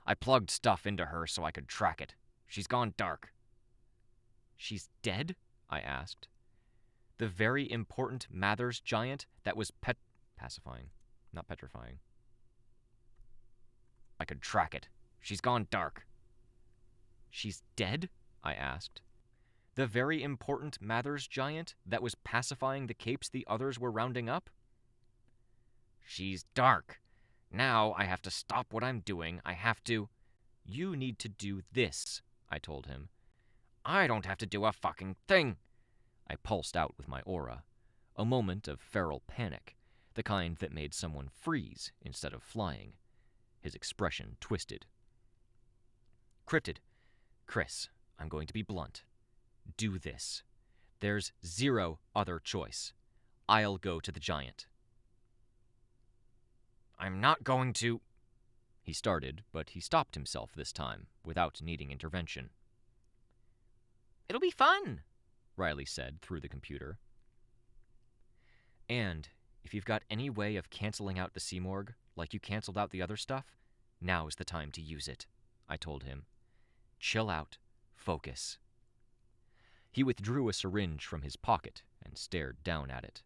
I plugged stuff into her so I could track it. She's gone dark." "She's dead?" I asked. "The very important Mathers giant that was pacifying, not petrifying." "I could track it. She's gone dark." "She's dead?" I asked. "The very important Mathers giant that was pacifying the capes the others were rounding up?" "She's dark. Now I have to stop what I'm doing. I have to..." "You need to do this," I told him. "I don't have to do a fucking thing." I pulsed out with my aura. A moment of feral panic, the kind that made someone freeze instead of flying. His expression twisted. "Cryptid, Chris, I'm going to be blunt. Do this. There's 0 other choice. I'll go to the giant." "I'm not going to..." He started, but he stopped himself this time, without needing intervention. "It'll be fun," Riley said through the computer. "And if you've got any way of canceling out the Simorg, like you canceled out the other stuff, now's the time to use it," I told him. "Chill out. Focus." He withdrew a syringe from his pocket and stared down at it.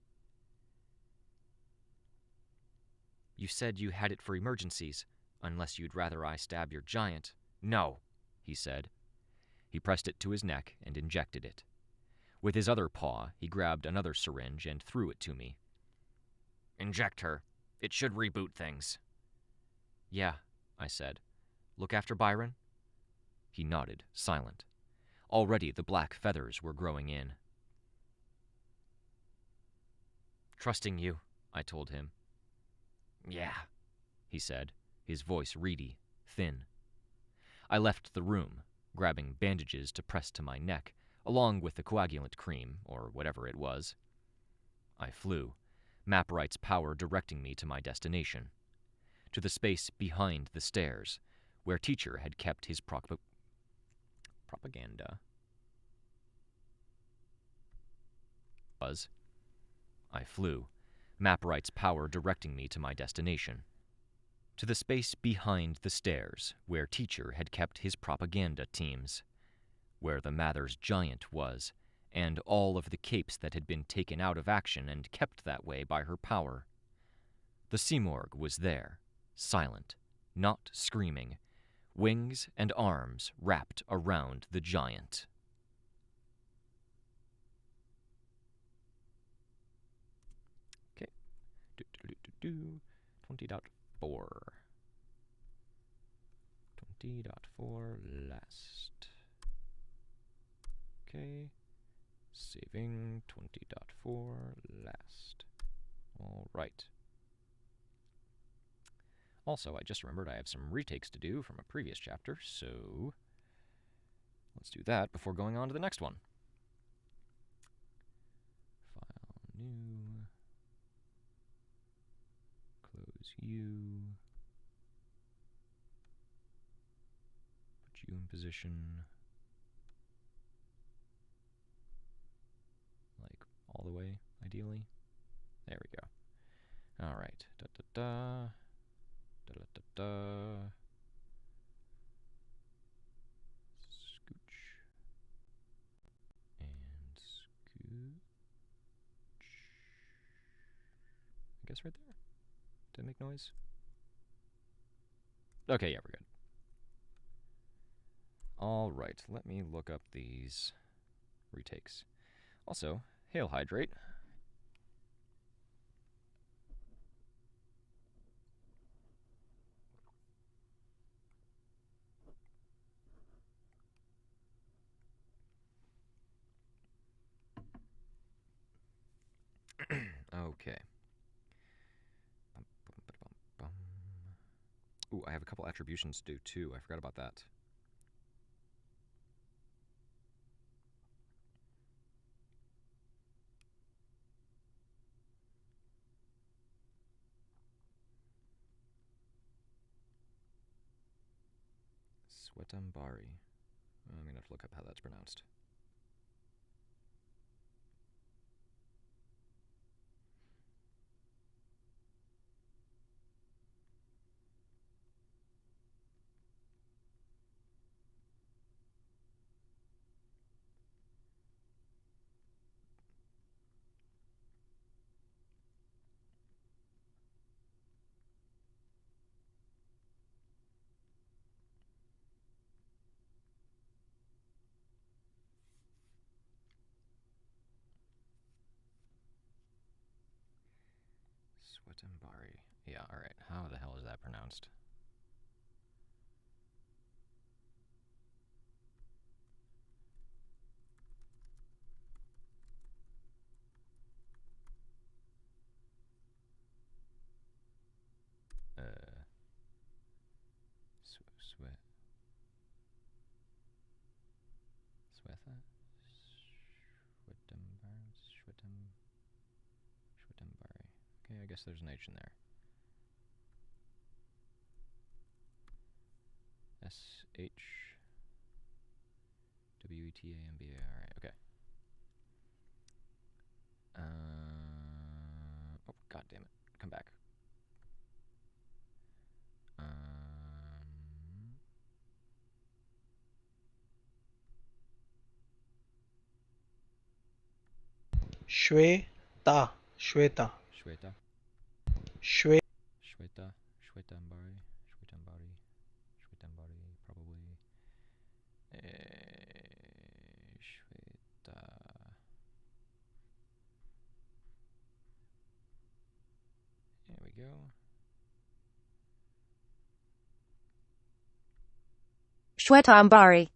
"You said you had it for emergencies, unless you'd rather I stab your giant." "No," he said. He pressed it to his neck and injected it. With his other paw, he grabbed another syringe and threw it to me. "Inject her. It should reboot things." "Yeah," I said. "Look after Byron?" He nodded, silent. Already the black feathers were growing in. "Trusting you," I told him. "Yeah," he said, his voice reedy, thin. I left the room, grabbing bandages to press to my neck, along with the coagulant cream, or whatever it was. I flew, Maprite's power directing me to my destination. to the space behind the stairs, where teacher had kept his propaganda. I flew, MapRight's power directing me to my destination. To the space behind the stairs, where teacher had kept his propaganda teams, where the Mather's giant was, and all of the capes that had been taken out of action and kept that way by her power. The Simorgh was there, silent, not screaming, wings and arms wrapped around the giant. Okay. 20.4. 20.4 last. Okay. Saving 20.4 last. All right. Also, I just remembered I have some retakes to do from a previous chapter, so let's do that before going on to the next one. File new. Close you. Put you in position. Like all the way, ideally. There we go. All right. Da da da. Da da da da. Scooch. And scooch. I guess right there. Did it make noise? Okay, yeah, we're good. All right, let me look up these retakes. Also, hail hydrate. Okay. Ooh, I have a couple attributions to do too. I forgot about that. Sweatambari. I'm gonna have to look up how that's pronounced. Sweatambari. Yeah, alright. How the hell is that pronounced? Sweat. Swetha? Sweatambari. Okay, I guess there's an H in there. SHWETAMBA. Alright, okay. Oh, god damn it. Come back. Shweta. Shweta? Shwetambari? Probably. Shweta. There we go. Shwetambari.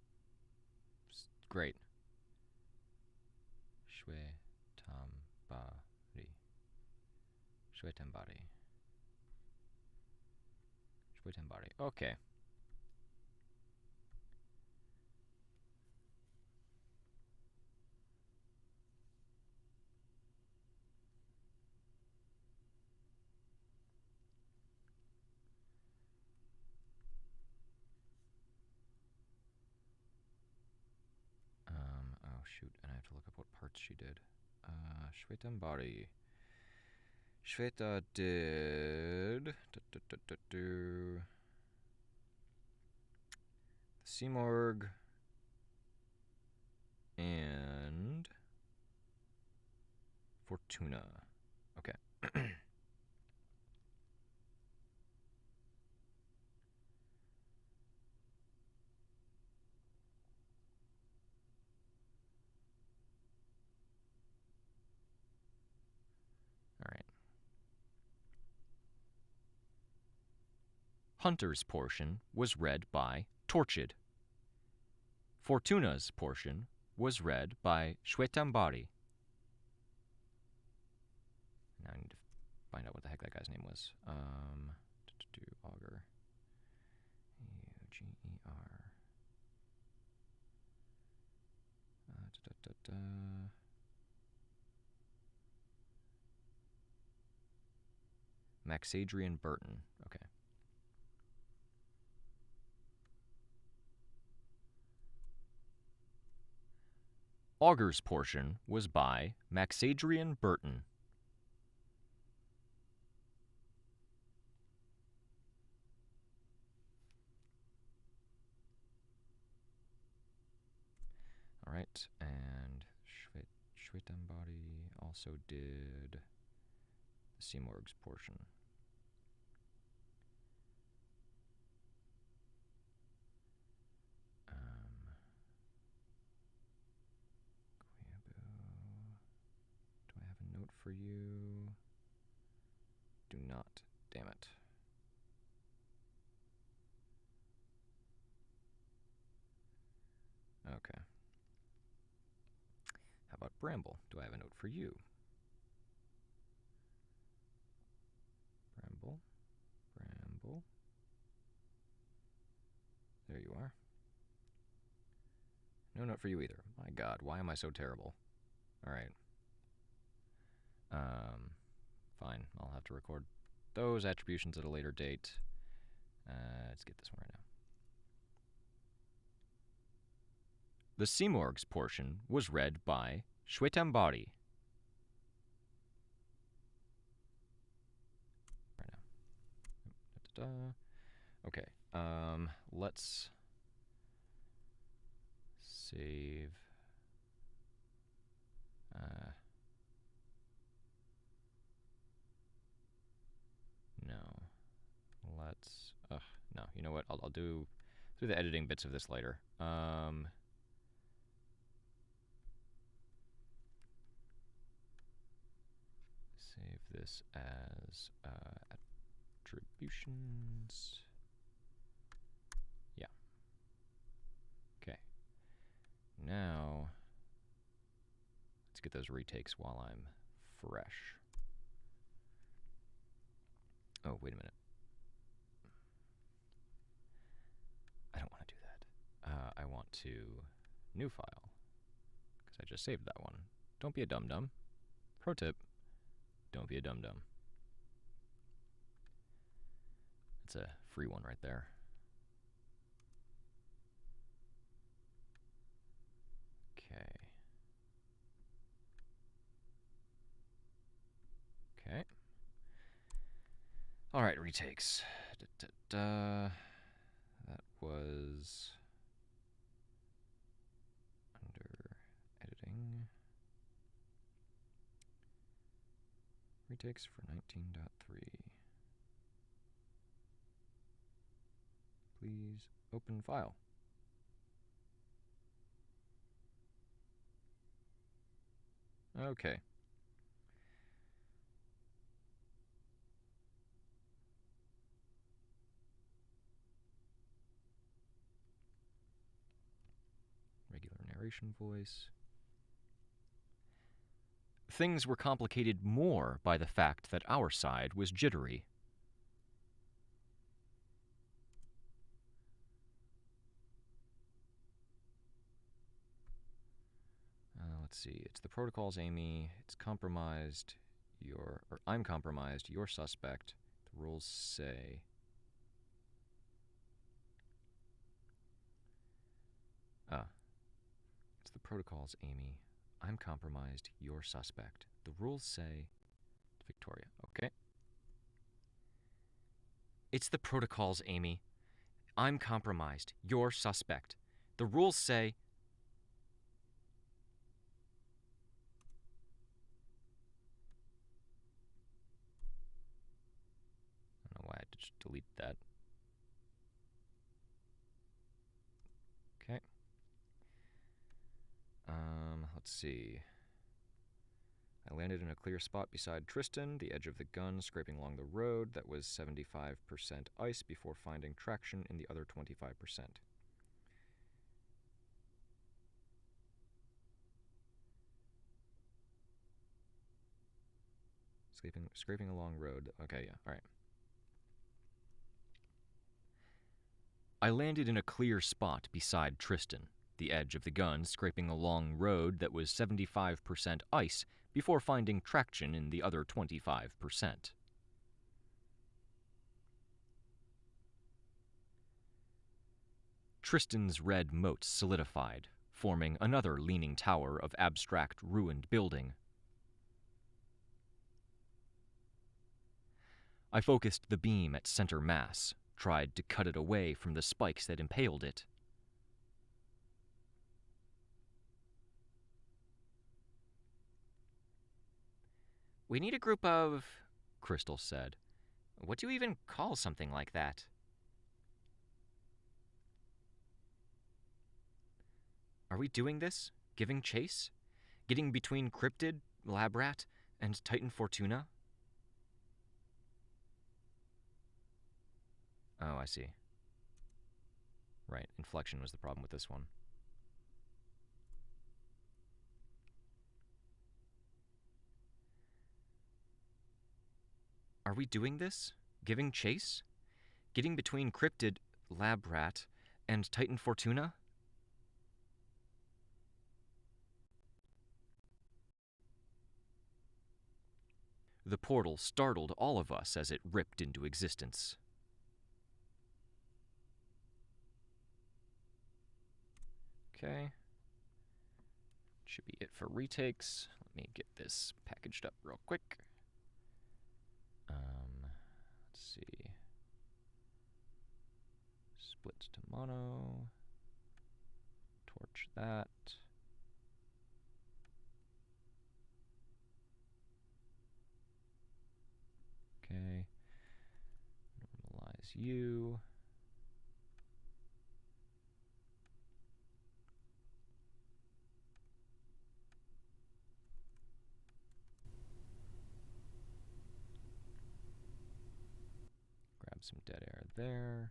Great. Shwetambari. Okay. shoot, and I have to look up what parts she did. Shwetambari. Shweta did... the Simorg and Fortuna. Okay. Alright. Hunter's portion was read by Torchid. Fortuna's portion was read by Shwetambari. Now I need to find out what the heck that guy's name was. Augur. Auger. Maxadrian Burton. Okay. Augur's portion was by Maxadrian Burton. All right, and Shwetambari also did the Simorg's portion. Do I have a note for you? Do not. Damn it. Okay. How about Bramble? Do I have a note for you? Bramble. Bramble. There you are. No note for you either. My God, why am I so terrible? All right. Fine. I'll have to record those attributions at a later date. Let's get this one right now. The Simorg's portion was read by Shwetambari. Right now. Okay. Let's save. No. Let's. No. You know what? I'll do the editing bits of this later. Save this as attributions. Yeah. Okay. Now, let's get those retakes while I'm fresh. Oh, wait a minute. I don't want to do that. I want to new file, because I just saved that one. Don't be a dum-dum. Pro tip, don't be a dum-dum. It's a free one right there. Okay. Okay. All right, retakes. That was under editing. Retakes for 19.3. Please open file. Okay. Regular narration voice. Things were complicated more by the fact that our side was jittery. Let's see. It's the protocols, Amy. It's compromised. I'm compromised. You're suspect. The rules say. It's the protocols, Amy. I'm compromised. You're suspect. The rules say... Victoria. Okay. It's the protocols, Amy. I'm compromised. You're suspect. The rules say... I don't know why I just deleted that. Okay. Let's see. I landed in a clear spot beside Tristan, the edge of the gun scraping along the road that was 75% ice before finding traction in the other 25%. Scraping along road. Okay, yeah, alright. I landed in a clear spot beside Tristan, the edge of the gun scraping along road that was 75% ice before finding traction in the other 25%. Tristan's red moat solidified, forming another leaning tower of abstract ruined building. I focused the beam at center mass, tried to cut it away from the spikes that impaled it. We need a group of... Crystal said. What do you even call something like that? Are we doing this? Giving chase? Getting between Cryptid, Labrat, and Titan Fortuna? Oh, I see. Right, inflection was the problem with this one. Are we doing this? Giving chase? Getting between Cryptid, Labrat, and Titan Fortuna? The portal startled all of us as it ripped into existence. Okay. Should be it for retakes. Let me get this packaged up real quick. Let's see. Split to mono. Torch that. Okay. Normalize you. Grab some dead air there.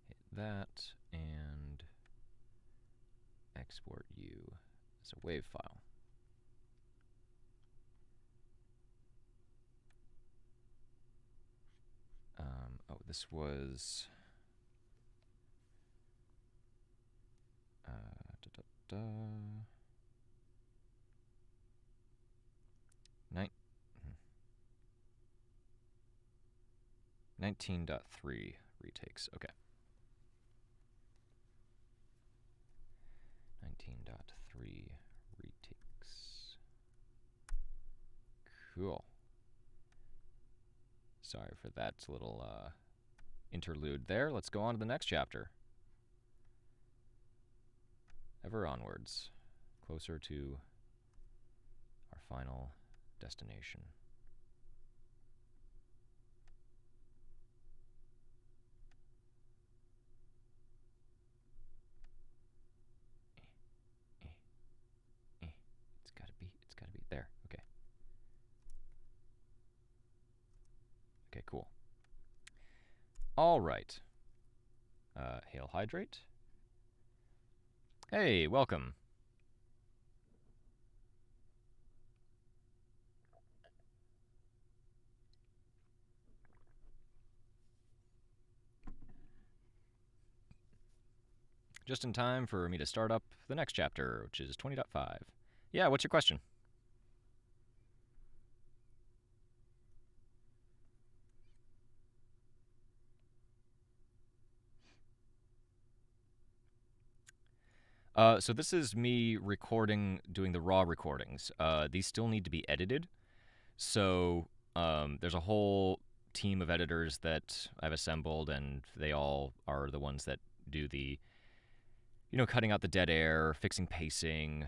Hit that and export you as a WAV file. Oh, this was... da, da, da. 19.3 retakes. Okay. 19.3 retakes. Cool. Sorry for that little interlude there. Let's go on to the next chapter. Ever onwards, closer to our final destination. It's gotta be there. Okay. Okay, cool. All right. Hail Hydrate. Hey, welcome. Just in time for me to start up the next chapter, which is 20.5. Yeah, what's your question? So this is me doing the raw recordings. These still need to be edited. So there's a whole team of editors that I've assembled, and they all are the ones that do the, cutting out the dead air, fixing pacing,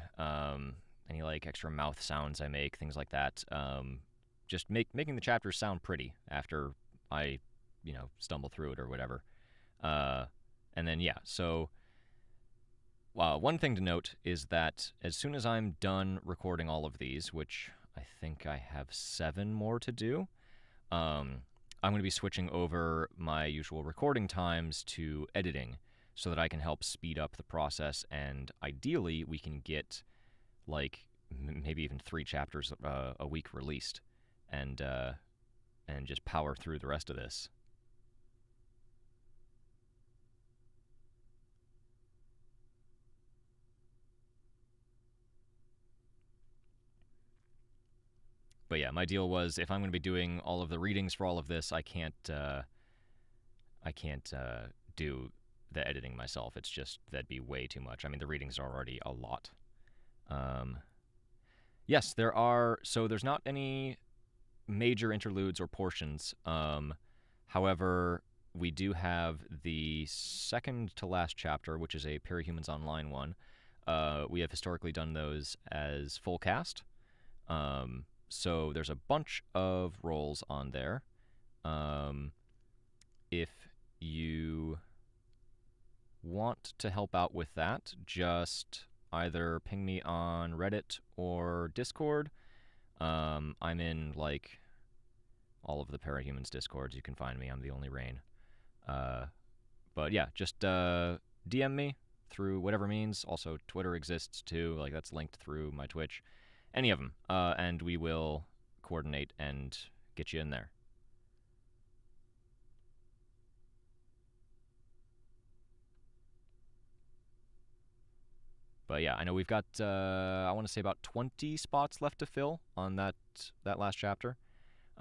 any like extra mouth sounds I make, things like that. Just making the chapters sound pretty after I, stumble through it or whatever. And then so. One thing to note is that as soon as I'm done recording all of these, which I think I have 7 more to do, I'm going to be switching over my usual recording times to editing so that I can help speed up the process, and ideally we can get maybe even 3 chapters a week released, and just power through the rest of this. But yeah, my deal was if I'm going to be doing all of the readings for all of this, I can't do the editing myself. It's just that'd be way too much. I mean, the readings are already a lot. Yes, there are. So there's not any major interludes or portions. However, we do have the second to last chapter, which is a Parahumans Online one. We have historically done those as full cast. So there's a bunch of roles on there. If you want to help out with that, just either ping me on Reddit or Discord. I'm in all of the Parahumans Discords. You can find me. I'm the only Rain. But yeah, just DM me through whatever means. Also, Twitter exists too. That's linked through my Twitch. Any of them, and we will coordinate and get you in there. But yeah, I know we've got, I want to say about 20 spots left to fill on that last chapter.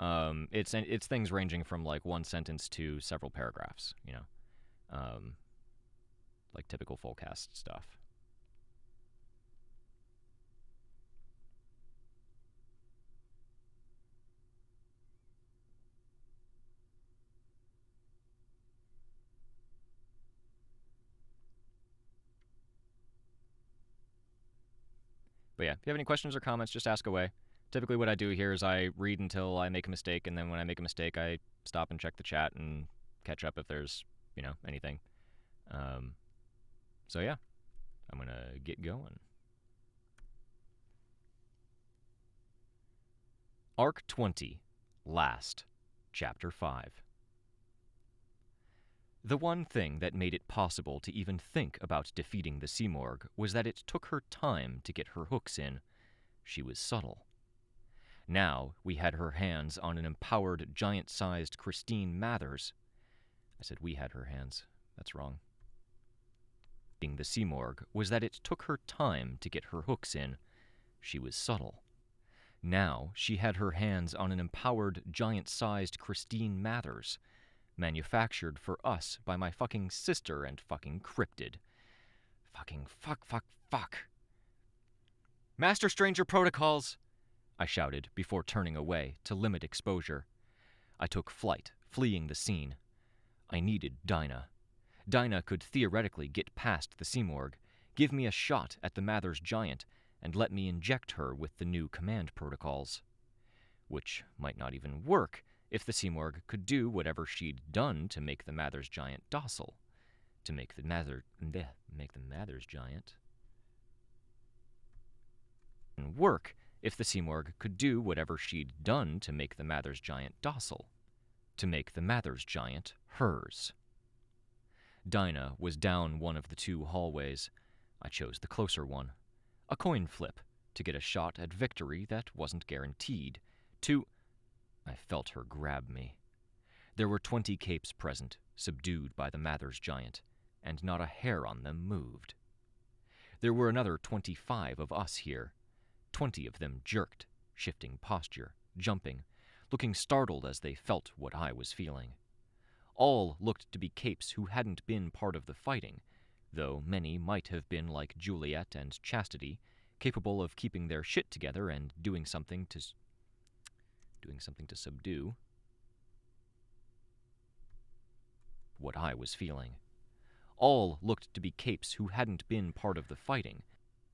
It's things ranging from 1 sentence to several paragraphs, like typical full cast stuff. But yeah, if you have any questions or comments, just ask away. Typically what I do here is I read until I make a mistake, and then when I make a mistake, I stop and check the chat and catch up if there's, anything. So yeah, I'm going to get going. Arc 20, Last, Chapter 5. The one thing that made it possible to even think about defeating the Simorgh was that it took her time to get her hooks in. She was subtle. Now we had her hands on an empowered, giant-sized Christine Mathers. I said we had her hands. That's wrong. The Simorgh was that it took her time to get her hooks in. She was subtle. Now she had her hands on an empowered, giant-sized Christine Mathers, manufactured for us by my fucking sister and fucking cryptid. Fucking fuck. Master Stranger protocols! I shouted before turning away to limit exposure. I took flight, fleeing the scene. I needed Dinah. Dinah could theoretically get past the Simorgh, give me a shot at the Mathers giant, and let me inject her with the new command protocols. Which might not even work if the Simorgh could do whatever she'd done to make the Mathers giant docile. To make the Mathers giant work if the Simorgh could do whatever she'd done to make the Mathers giant docile. To make the Mathers giant hers. Dinah was down one of the 2 hallways. I chose the closer one. A coin flip to get a shot at victory that wasn't guaranteed. I felt her grab me. There were 20 capes present, subdued by the Mathers giant, and not a hair on them moved. There were another 25 of us here. 20 of them jerked, shifting posture, jumping, looking startled as they felt what I was feeling. All looked to be capes who hadn't been part of the fighting, though many might have been like Juliet and Chastity, capable of keeping their shit together and doing something to subdue what I was feeling. All looked to be capes who hadn't been part of the fighting,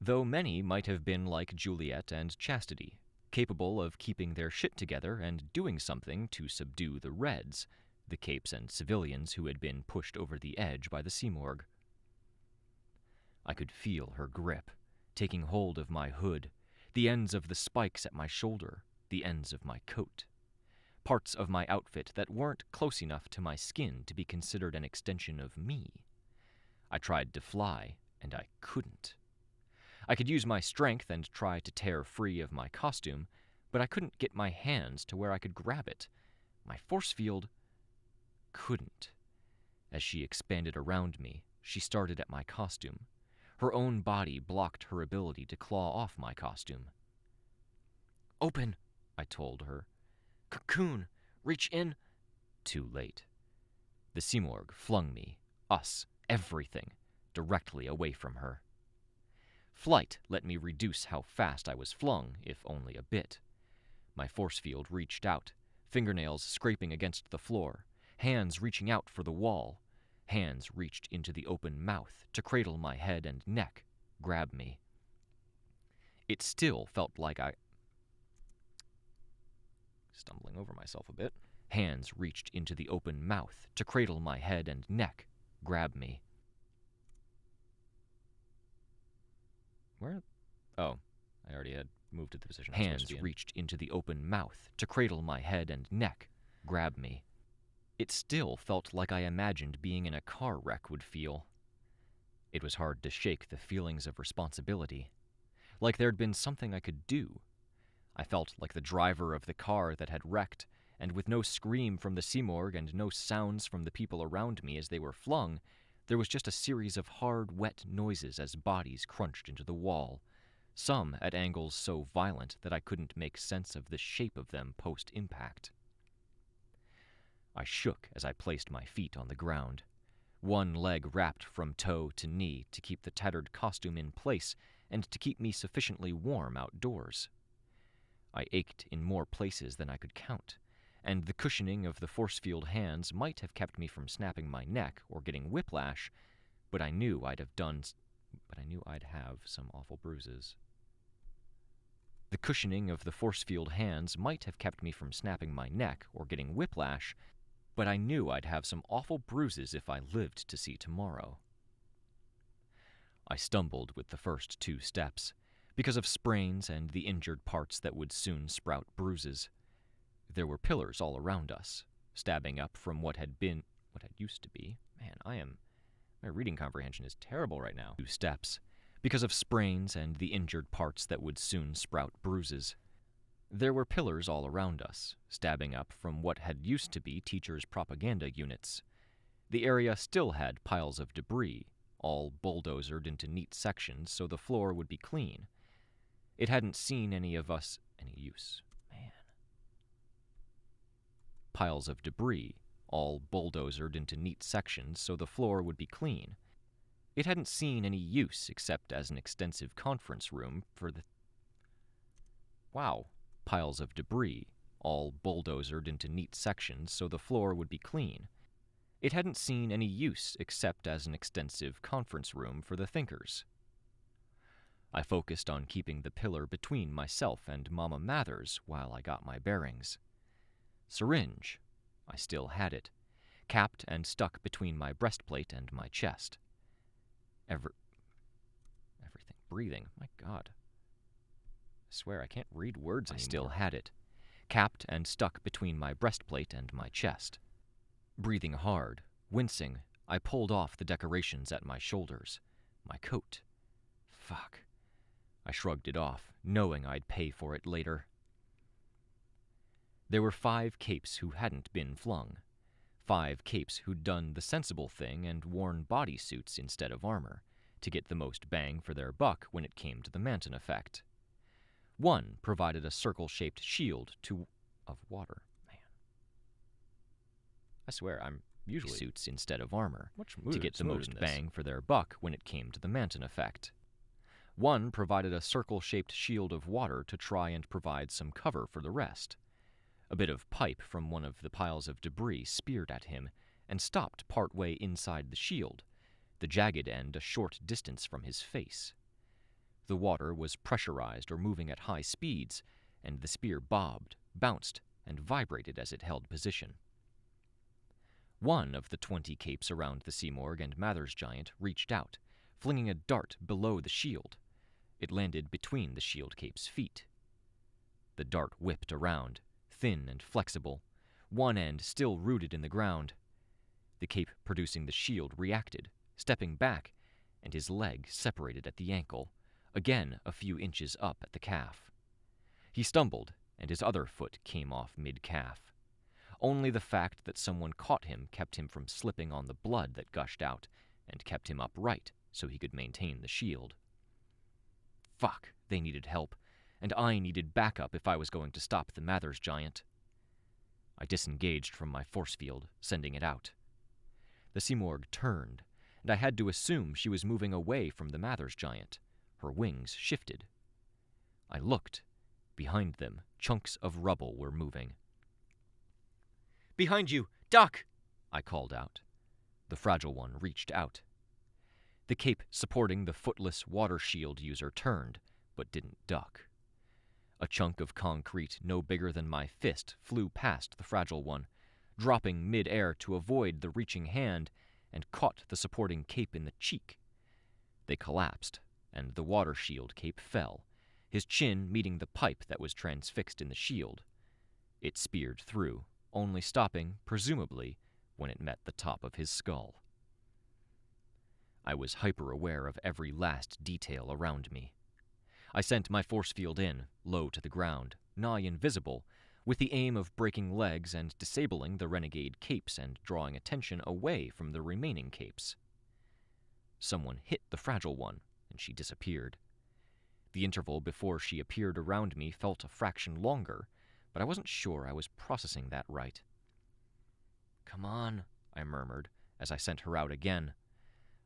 though many might have been like Juliet and Chastity, capable of keeping their shit together and doing something to subdue the Reds, the capes and civilians who had been pushed over the edge by the Simorg. I could feel her grip, taking hold of my hood, the ends of the spikes at my shoulder, the ends of my coat. Parts of my outfit that weren't close enough to my skin to be considered an extension of me. I tried to fly, and I couldn't. I could use my strength and try to tear free of my costume, but I couldn't get my hands to where I could grab it. My force field couldn't. As she expanded around me, she started at my costume. Her own body blocked her ability to claw off my costume. "Open," I told her. "Cocoon, reach in." Too late. The Simorg flung me, us, everything, directly away from her. Flight let me reduce how fast I was flung, if only a bit. My force field reached out, fingernails scraping against the floor, hands reaching out for the wall. Hands reached into the open mouth to cradle my head and neck, grab me. It still felt like stumbling over myself a bit. Hands reached into the open mouth to cradle my head and neck, grab me. Where? Oh, I already had moved to the position I was supposed to be in. Hands reached into the open mouth to cradle my head and neck, grab me. It still felt like I imagined being in a car wreck would feel. It was hard to shake the feelings of responsibility, like there'd been something I could do. I felt like the driver of the car that had wrecked, and with no scream from the Simorg and no sounds from the people around me as they were flung, there was just a series of hard, wet noises as bodies crunched into the wall, some at angles so violent that I couldn't make sense of the shape of them post-impact. I shook as I placed my feet on the ground, one leg wrapped from toe to knee to keep the tattered costume in place and to keep me sufficiently warm outdoors. I ached in more places than I could count, and the cushioning of the force field hands might have kept me from snapping my neck or getting whiplash, but I knew I'd have some awful bruises. The cushioning of the force field hands might have kept me from snapping my neck or getting whiplash, but I knew I'd have some awful bruises if I lived to see tomorrow. I stumbled with the first 2 steps, because of sprains and the injured parts that would soon sprout bruises. There were pillars all around us, stabbing up from what had used to be. Man, my reading comprehension is terrible right now. 2 steps, because of sprains and the injured parts that would soon sprout bruises. There were pillars all around us, stabbing up from what had used to be teachers' propaganda units. The area still had piles of debris, all bulldozered into neat sections so the floor would be clean. It hadn't seen any use. Piles of debris, all bulldozered into neat sections so the floor would be clean. It hadn't seen any use except as an extensive conference room for the... Wow. Piles of debris, all bulldozered into neat sections so the floor would be clean. It hadn't seen any use except as an extensive conference room for the thinkers. I focused on keeping the pillar between myself and Mama Mathers while I got my bearings. Syringe. I still had it, capped and stuck between my breastplate and my chest. Everything breathing. My God. I swear I can't read words anymore. I still had it, capped and stuck between my breastplate and my chest. Breathing hard, wincing, I pulled off the decorations at my shoulders. My coat. Fuck. I shrugged it off, knowing I'd pay for it later. There were 5 capes who hadn't been flung. 5 capes who'd done the sensible thing and worn bodysuits instead of armor, to get the most bang for their buck when it came to the Manton effect. 1 provided a circle-shaped shield of water. Man. I swear, I'm usually suits instead of armor, much to get the smoother most than this. bang for their buck when it came to the Manton effect. One provided a circle-shaped shield of water to try and provide some cover for the rest. A bit of pipe from one of the piles of debris speared at him and stopped partway inside the shield, the jagged end a short distance from his face. The water was pressurized or moving at high speeds, and the spear bobbed, bounced, and vibrated as it held position. One of the 20 capes around the Simorg and Mathers giant reached out, flinging a dart below the shield. It landed between the shield cape's feet. The dart whipped around, thin and flexible, one end still rooted in the ground. The cape producing the shield reacted, stepping back, and his leg separated at the ankle, again a few inches up at the calf. He stumbled, and his other foot came off mid-calf. Only the fact that someone caught him kept him from slipping on the blood that gushed out, and kept him upright so he could maintain the shield. Fuck, they needed help, and I needed backup if I was going to stop the Mathers giant. I disengaged from my force field, sending it out. The Simorg turned, and I had to assume she was moving away from the Mathers giant. Her wings shifted. I looked. Behind them, chunks of rubble were moving. "Behind you! Duck!" I called out. The fragile one reached out. The cape supporting the footless water shield user turned, but didn't duck. A chunk of concrete no bigger than my fist flew past the fragile one, dropping mid-air to avoid the reaching hand, and caught the supporting cape in the cheek. They collapsed, and the water shield cape fell, his chin meeting the pipe that was transfixed in the shield. It speared through, only stopping, presumably, when it met the top of his skull. I was hyper-aware of every last detail around me. I sent my force field in, low to the ground, nigh invisible, with the aim of breaking legs and disabling the renegade capes and drawing attention away from the remaining capes. Someone hit the fragile one, and she disappeared. The interval before she appeared around me felt a fraction longer, but I wasn't sure I was processing that right. "Come on," I murmured, as I sent her out again.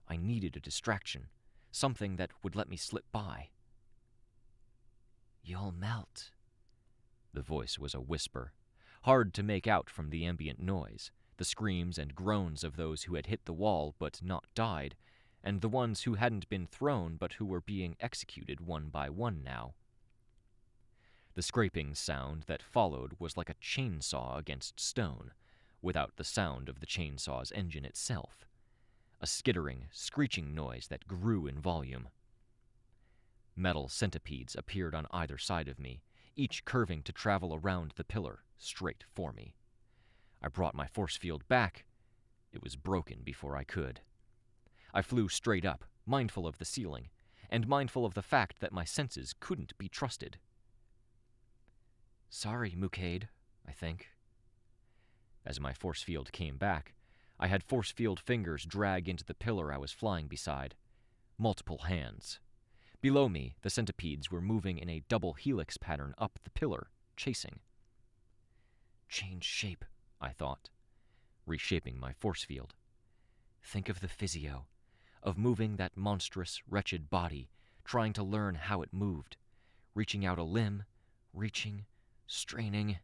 I needed a distraction, something that would let me slip by. "You'll melt." The voice was a whisper, hard to make out from the ambient noise, the screams and groans of those who had hit the wall but not died, and the ones who hadn't been thrown but who were being executed one by one now. The scraping sound that followed was like a chainsaw against stone, without the sound of the chainsaw's engine itself. A skittering, screeching noise that grew in volume. Metal centipedes appeared on either side of me, each curving to travel around the pillar, straight for me. I brought my force field back. It was broken before I could. I flew straight up, mindful of the ceiling, and mindful of the fact that my senses couldn't be trusted. "Sorry, Mukaid," I think. As my force field came back, I had force field fingers drag into the pillar I was flying beside. Multiple hands. Below me, the centipedes were moving in a double helix pattern up the pillar, chasing. Change shape, I thought, reshaping my force field. Think of the physio, of moving that monstrous, wretched body, trying to learn how it moved, reaching out a limb, reaching, straining.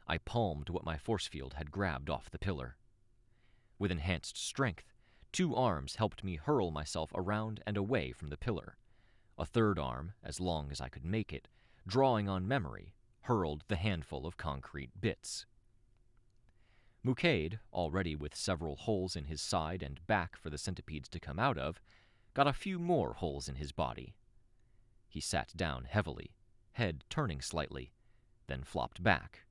I palmed what my force field had grabbed off the pillar. With enhanced strength, 2 arms helped me hurl myself around and away from the pillar. A third arm, as long as I could make it, drawing on memory, hurled the handful of concrete bits. Mukaid, already with several holes in his side and back for the centipedes to come out of, got a few more holes in his body. He sat down heavily, head turning slightly, then flopped back,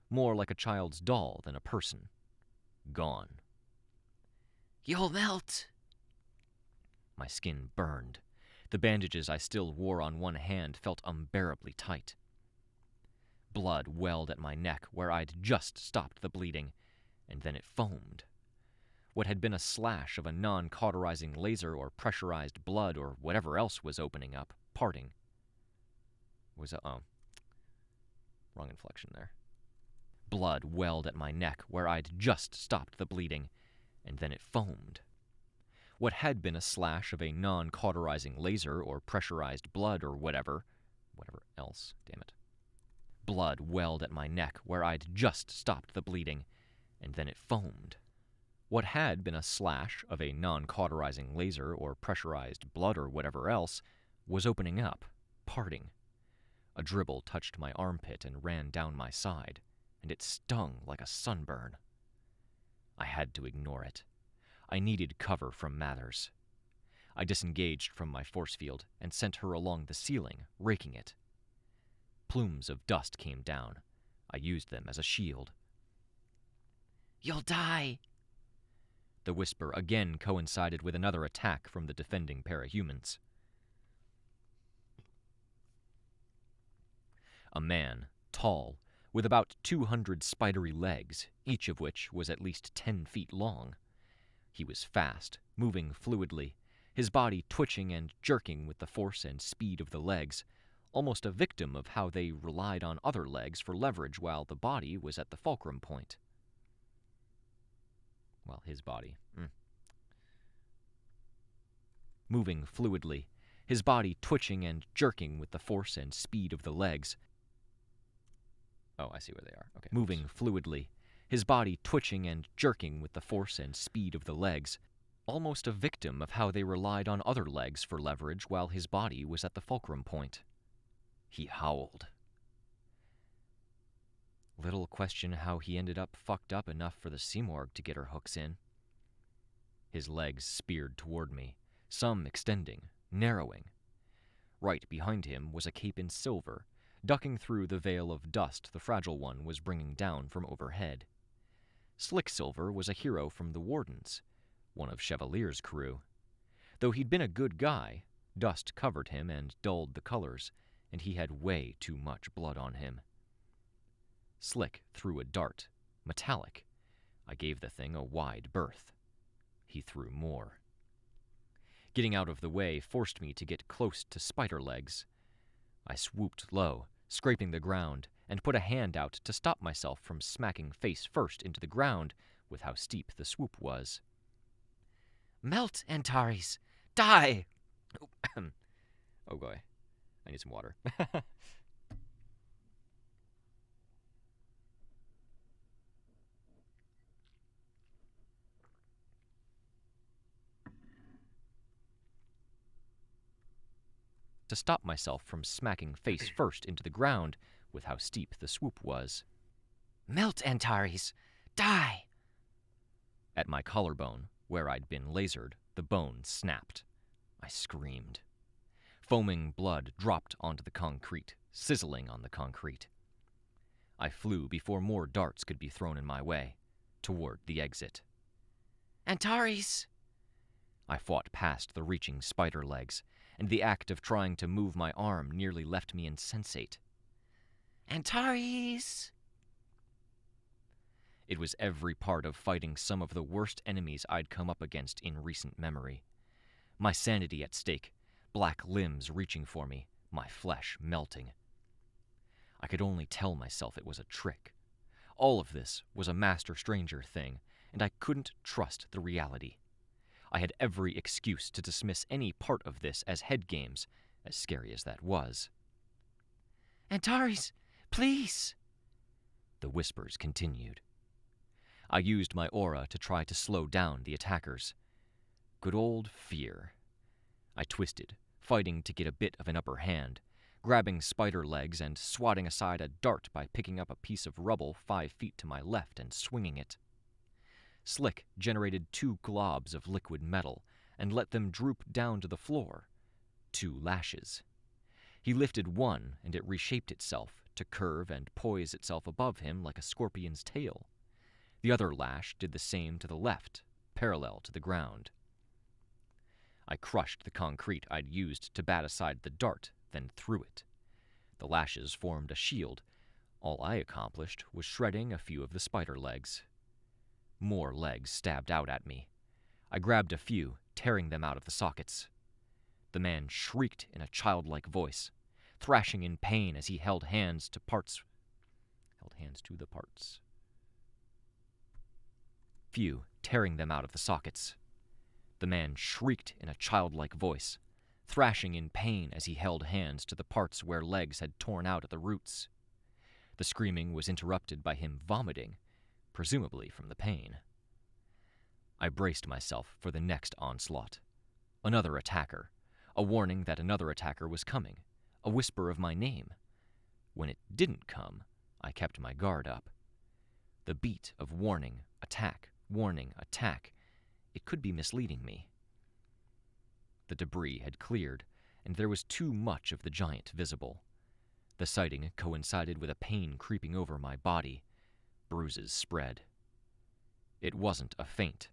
more like a child's doll than a person. Gone. "You'll melt!" My skin burned. The bandages I still wore on one hand felt unbearably tight. Blood welled at my neck where I'd just stopped the bleeding, and then it foamed. What had been a slash of a non-cauterizing laser or pressurized blood or whatever else was opening up, parting. Wrong inflection there. Blood welled at my neck where I'd just stopped the bleeding, and then it foamed. What had been a slash of a non-cauterizing laser or pressurized blood or whatever else, damn it. Blood welled at my neck where I'd just stopped the bleeding, and then it foamed. What had been a slash of a non-cauterizing laser or pressurized blood or whatever else was opening up, parting. A dribble touched my armpit and ran down my side, and it stung like a sunburn. I had to ignore it. I needed cover from Mathers. I disengaged from my force field and sent her along the ceiling, raking it. Plumes of dust came down. I used them as a shield. "You'll die!" The whisper again coincided with another attack from the defending parahumans. A man, tall, with about 200 spidery legs, each of which was at least 10 feet long. He was fast, moving fluidly, his body twitching and jerking with the force and speed of the legs, almost a victim of how they relied on other legs for leverage while the body was at the fulcrum point. Well, his body. Moving fluidly, his body twitching and jerking with the force and speed of the legs. Oh, I see where they are. Okay. Moving fluidly, his body twitching and jerking with the force and speed of the legs, almost a victim of how they relied on other legs for leverage while his body was at the fulcrum point. He howled. Little question how he ended up fucked up enough for the Simorg to get her hooks in. His legs speared toward me, some extending, narrowing. Right behind him was a cape in silver, ducking through the veil of dust the Fragile One was bringing down from overhead. Slick Silver was a hero from the Wardens, one of Chevalier's crew. Though he'd been a good guy, dust covered him and dulled the colors, and he had way too much blood on him. Slick threw a dart, metallic. I gave the thing a wide berth. He threw more. Getting out of the way forced me to get close to Spider Legs. I swooped low, scraping the ground, and put a hand out to stop myself from smacking face first into the ground with how steep the swoop was. "Melt, Antares! Die!" Oh boy, I need some water. To stop myself from smacking face first into the ground with how steep the swoop was. "Melt, Antares! Die!" At my collarbone, where I'd been lasered, the bone snapped. I screamed. Foaming blood dropped onto the concrete, sizzling on the concrete. I flew before more darts could be thrown in my way, toward the exit. "Antares!" I fought past the reaching spider legs, and the act of trying to move my arm nearly left me insensate. "Antares!" It was every part of fighting some of the worst enemies I'd come up against in recent memory. My sanity at stake, black limbs reaching for me, my flesh melting. I could only tell myself it was a trick. All of this was a Master Stranger thing, and I couldn't trust the reality. I had every excuse to dismiss any part of this as head games, as scary as that was. "Antares, please!" The whispers continued. I used my aura to try to slow down the attackers. Good old fear. I twisted, fighting to get a bit of an upper hand, grabbing spider legs and swatting aside a dart by picking up a piece of rubble 5 feet to my left and swinging it. Slick generated 2 globs of liquid metal and let them droop down to the floor. 2 lashes. He lifted one and it reshaped itself to curve and poise itself above him like a scorpion's tail. The other lash did the same to the left, parallel to the ground. I crushed the concrete I'd used to bat aside the dart, then threw it. The lashes formed a shield. All I accomplished was shredding a few of the spider legs. More legs stabbed out at me. I grabbed a few, tearing them out of the sockets. The man shrieked in a childlike voice, thrashing in pain as he held hands to parts hands to the parts. Phew, tearing them out of the sockets. The man shrieked in a childlike voice, thrashing in pain as he held hands to the parts where legs had torn out at the roots. The screaming was interrupted by him vomiting, presumably from the pain. I braced myself for the next onslaught. Another attacker, a warning that another attacker was coming, a whisper of my name. When it didn't come, I kept my guard up. The beat of warning, attack, it could be misleading me. The debris had cleared, and there was too much of the giant visible. The sighting coincided with a pain creeping over my body. Bruises spread. It wasn't a feint,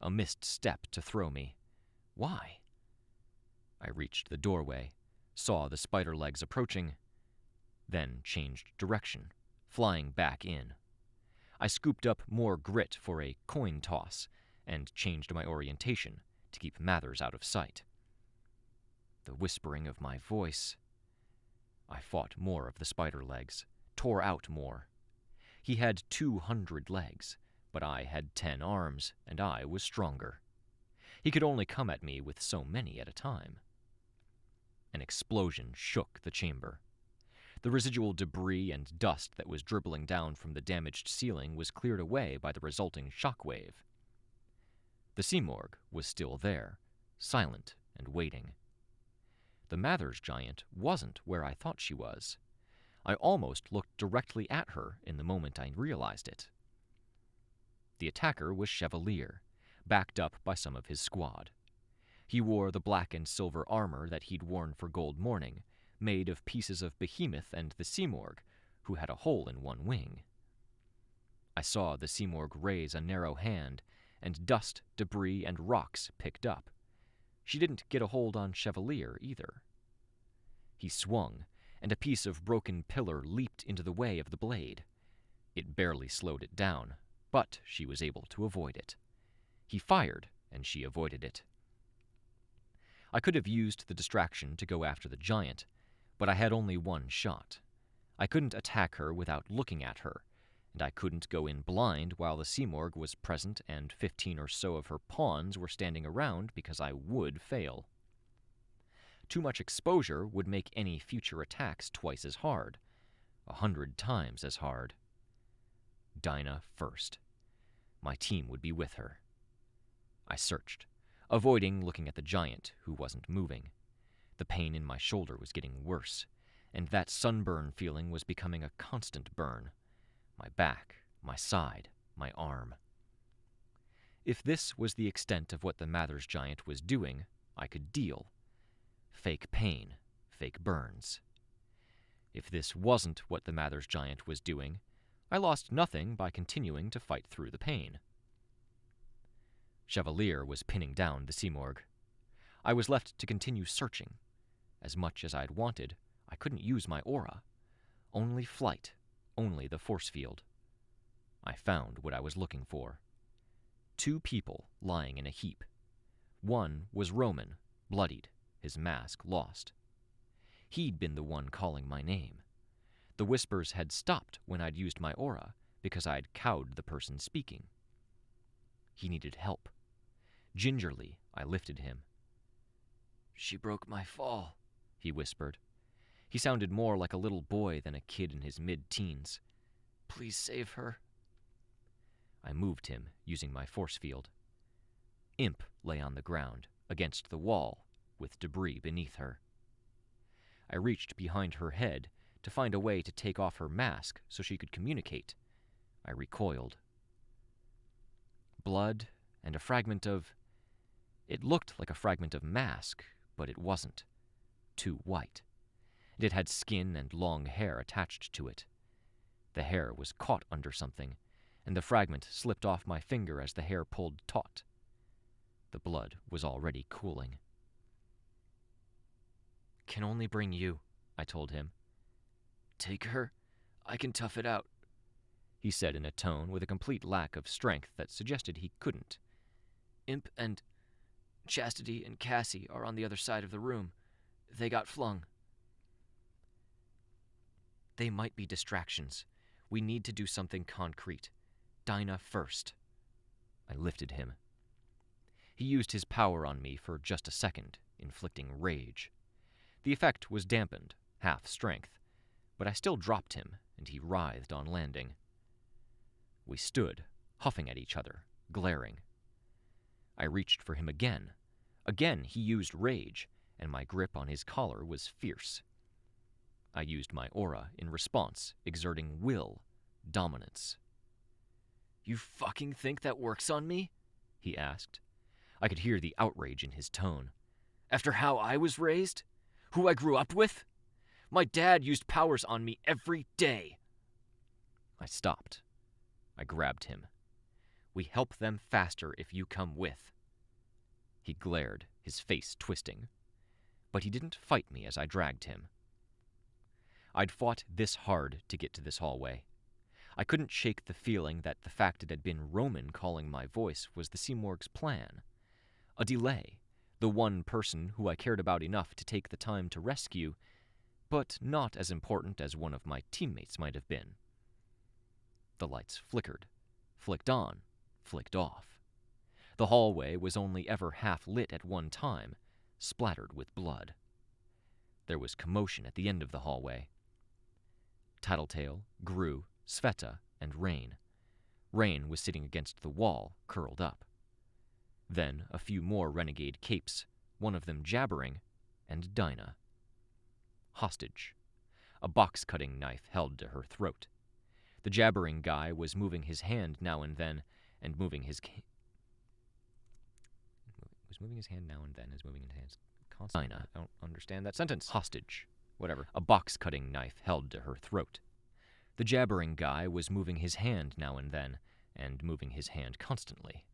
a missed step to throw me. Why? I reached the doorway, saw the spider legs approaching, then changed direction, flying back in. I scooped up more grit for a coin toss and changed my orientation to keep Mathers out of sight. The whispering of my voice. I fought more of the spider legs, tore out more. He had 200 legs, but I had 10 arms, and I was stronger. He could only come at me with so many at a time. An explosion shook the chamber. The residual debris and dust that was dribbling down from the damaged ceiling was cleared away by the resulting shockwave. The Simorgh was still there, silent and waiting. The Mathers giant wasn't where I thought she was. I almost looked directly at her in the moment I realized it. The attacker was Chevalier, backed up by some of his squad. He wore the black and silver armor that he'd worn for Gold Morning, made of pieces of Behemoth and the Simorgh, who had a hole in one wing. I saw the Simorgh raise a narrow hand, and dust, debris, and rocks picked up. She didn't get a hold on Chevalier either. He swung, and a piece of broken pillar leaped into the way of the blade. It barely slowed it down, but she was able to avoid it. He fired, and she avoided it. I could have used the distraction to go after the giant, but I had only one shot. I couldn't attack her without looking at her, and I couldn't go in blind while the Simorgh was present and 15 or so of her pawns were standing around because I would fail. Too much exposure would make any future attacks twice as hard, 100 times as hard. Dinah first. My team would be with her. I searched, avoiding looking at the giant, who wasn't moving. The pain in my shoulder was getting worse, and that sunburn feeling was becoming a constant burn. My back, my side, my arm. If this was the extent of what the Mathers giant was doing, I could deal. Fake pain, fake burns. If this wasn't what the Mathers giant was doing, I lost nothing by continuing to fight through the pain. Chevalier was pinning down the Simorgh. I was left to continue searching. As much as I'd wanted, I couldn't use my aura. Only flight, only the force field. I found what I was looking for. 2 people lying in a heap. One was Roman, bloodied, his mask lost. He'd been the one calling my name. The whispers had stopped when I'd used my aura, because I'd cowed the person speaking. He needed help. Gingerly, I lifted him. "She broke my fall," he whispered. He sounded more like a little boy than a kid in his mid-teens. "Please save her." I moved him, using my force field. Imp lay on the ground, against the wall, with debris beneath her. I reached behind her head to find a way to take off her mask so she could communicate. I recoiled. Blood and a fragment of... It looked like a fragment of mask, but it wasn't. Too white. And it had skin and long hair attached to it. The hair was caught under something, and the fragment slipped off my finger as the hair pulled taut. The blood was already cooling. "Can only bring you," I told him. "Take her? I can tough it out," he said in a tone with a complete lack of strength that suggested he couldn't. "Imp and Chastity and Cassie are on the other side of the room. They got flung." They might be distractions. We need to do something concrete. Dinah first. I lifted him. He used his power on me for just a second, inflicting rage. The effect was dampened, half strength, but I still dropped him, and he writhed on landing. We stood, huffing at each other, glaring. I reached for him again. Again he used rage, and my grip on his collar was fierce. I used my aura in response, exerting will, dominance. You fucking think that works on me? He asked. I could hear the outrage in his tone. After how I was raised? Who I grew up with? My dad used powers on me every day. I stopped. I grabbed him. We help them faster if you come with. He glared, his face twisting. But he didn't fight me as I dragged him. I'd fought this hard to get to this hallway. I couldn't shake the feeling that the fact it had been Roman calling my voice was the Simorg's plan. A delay, the one person who I cared about enough to take the time to rescue, but not as important as one of my teammates might have been. The lights flickered, flicked on, flicked off. The hallway was only ever half lit at one time, splattered with blood. There was commotion at the end of the hallway. Tattletale, Gru, Sveta, and Rain. Rain was sitting against the wall, curled up. Then a few more renegade capes, one of them jabbering, and Dinah. Hostage. A box-cutting knife held to her throat. The jabbering guy was moving his hand now and then, as moving his hands. Dinah. I don't understand that sentence. Hostage. Whatever. A box-cutting knife held to her throat. The jabbering guy was moving his hand now and then, and moving his hand constantly.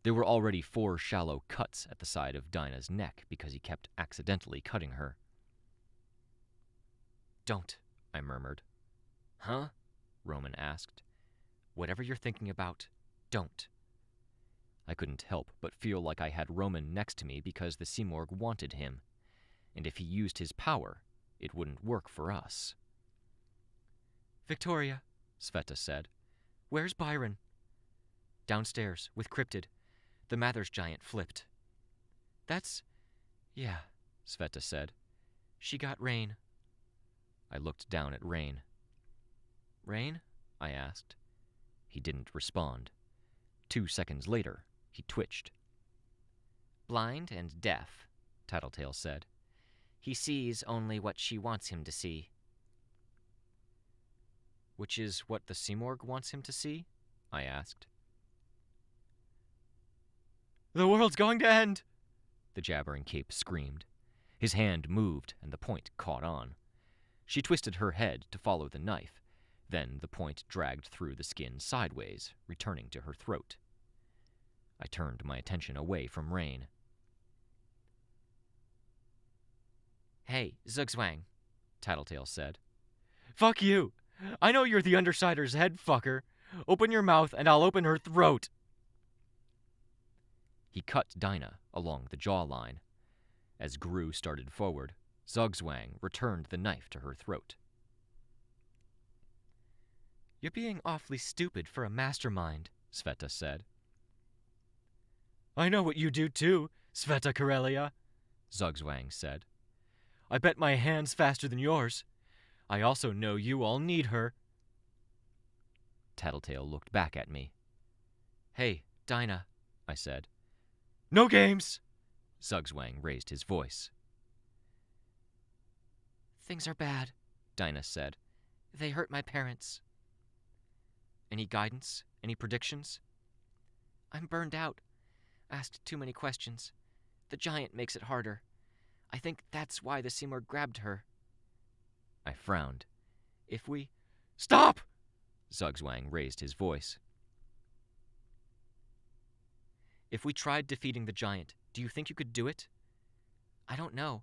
There were already 4 shallow cuts at the side of Dinah's neck because he kept accidentally cutting her. Don't, I murmured. Huh? Roman asked. Whatever you're thinking about, don't. I couldn't help but feel like I had Roman next to me because the Simorg wanted him, and if he used his power, it wouldn't work for us. Victoria, Sveta said. Where's Byron? Downstairs, with Cryptid. The Mathers giant flipped. Yeah, Sveta said. She got Rain. I looked down at Rain. Rain? I asked. He didn't respond. 2 seconds later, he twitched. Blind and deaf, Tattletale said. He sees only what she wants him to see. Which is what the Simorg wants him to see? I asked. The world's going to end! The jabbering cape screamed. His hand moved, and the point caught on. She twisted her head to follow the knife. Then the point dragged through the skin sideways, returning to her throat. I turned my attention away from Rain. Hey, Zugzwang, Tattletale said. Fuck you! I know you're the Undersider's head fucker. Open your mouth and I'll open her throat. He cut Dinah along the jawline. As Gru started forward, Zugzwang returned the knife to her throat. You're being awfully stupid for a mastermind, Sveta said. I know what you do too, Sveta Karelia, Zugzwang said. I bet my hand's faster than yours. I also know you all need her. Tattletale looked back at me. Hey, Dinah, I said. No games! Zugzwang raised his voice. Things are bad, Dinah said. They hurt my parents. Any guidance? Any predictions? I'm burned out. Asked too many questions. The giant makes it harder. I think that's why the Simorg grabbed her. I frowned. If we... Stop! Zugzwang raised his voice. If we tried defeating the giant, do you think you could do it? I don't know,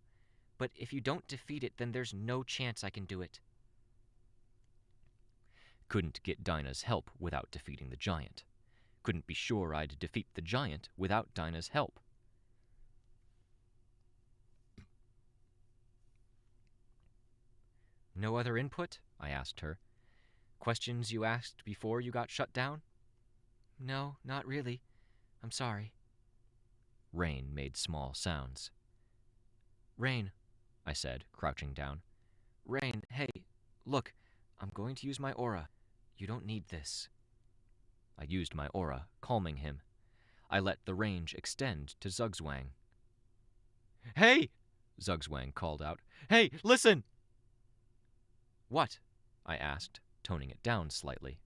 but if you don't defeat it, then there's no chance I can do it. Couldn't get Dinah's help without defeating the giant. Couldn't be sure I'd defeat the giant without Dinah's help. No other input? I asked her. Questions you asked before you got shut down? No, not really. I'm sorry. Rain made small sounds. Rain, I said, crouching down. Rain, hey, look, I'm going to use my aura. You don't need this. I used my aura, calming him. I let the range extend to Zugzwang. Hey! Zugzwang called out. Hey, listen! What? I asked, toning it down slightly.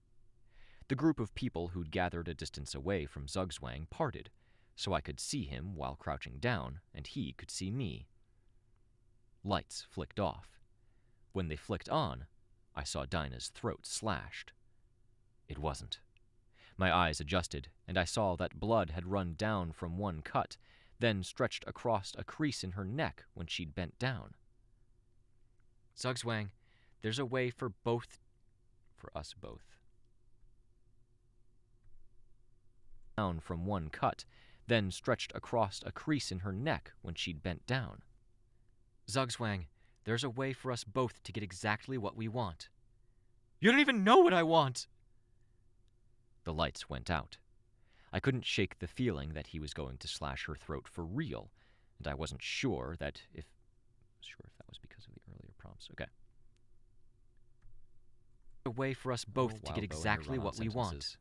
The group of people who'd gathered a distance away from Zugzwang parted, so I could see him while crouching down, and he could see me. Lights flicked off. When they flicked on, I saw Dinah's throat slashed. It wasn't. My eyes adjusted, and I saw that blood had run down from one cut, then stretched across a crease in her neck when she'd bent down. Zugzwang, there's a way for us both. Down from one cut, then stretched across a crease in her neck when she'd bent down. Zugzwang, there's a way for us both to get exactly what we want. You don't even know what I want! The lights went out. I couldn't shake the feeling that he was going to slash her throat for real, and I wasn't sure if that was because of the earlier prompts. Okay. A way for us both to get exactly what we want.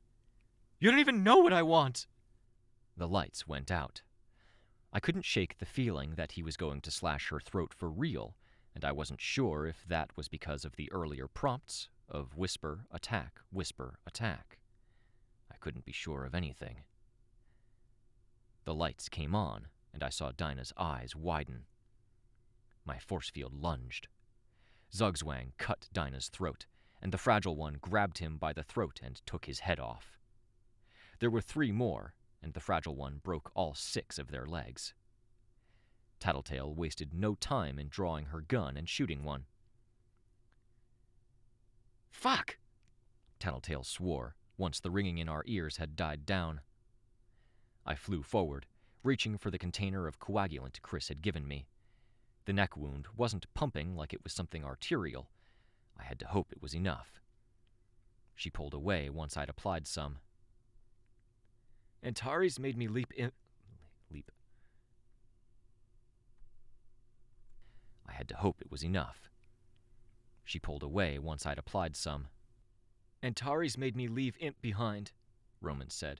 You don't even know what I want! The lights went out. I couldn't shake the feeling that he was going to slash her throat for real, and I wasn't sure if that was because of the earlier prompts of whisper, attack, whisper, attack. I couldn't be sure of anything. The lights came on, and I saw Dinah's eyes widen. My force field lunged. Zugzwang cut Dinah's throat, and the Fragile One grabbed him by the throat and took his head off. There were 3 more, and the Fragile One broke all 6 of their legs. Tattletale wasted no time in drawing her gun and shooting one. Fuck! Tattletale swore, once the ringing in our ears had died down. I flew forward, reaching for the container of coagulant Chris had given me. The neck wound wasn't pumping like it was something arterial. I had to hope it was enough. She pulled away once I'd applied some. Antares made me leap. I had to hope it was enough. She pulled away once I'd applied some. Antares made me leave Imp behind, Roman said.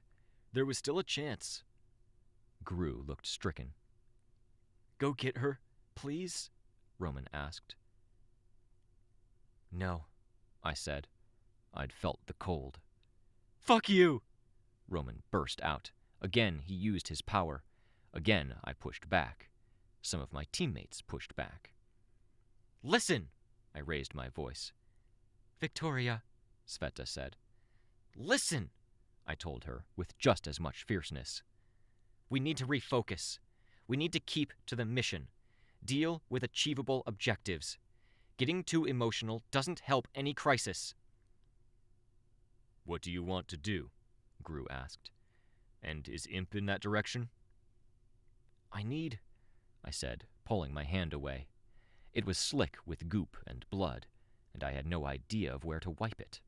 There was still a chance. Gru looked stricken. Go get her, please? Roman asked. No, I said. I'd felt the cold. Fuck you! Roman burst out. Again he used his power. Again I pushed back. Some of my teammates pushed back. Listen! I raised my voice. Victoria, Sveta said. Listen! I told her, with just as much fierceness. We need to refocus. We need to keep to the mission. Deal with achievable objectives. Getting too emotional doesn't help any crisis. What do you want to do? Gru asked. And is Imp in that direction? I said, pulling my hand away. It was slick with goop and blood, and I had no idea of where to wipe it.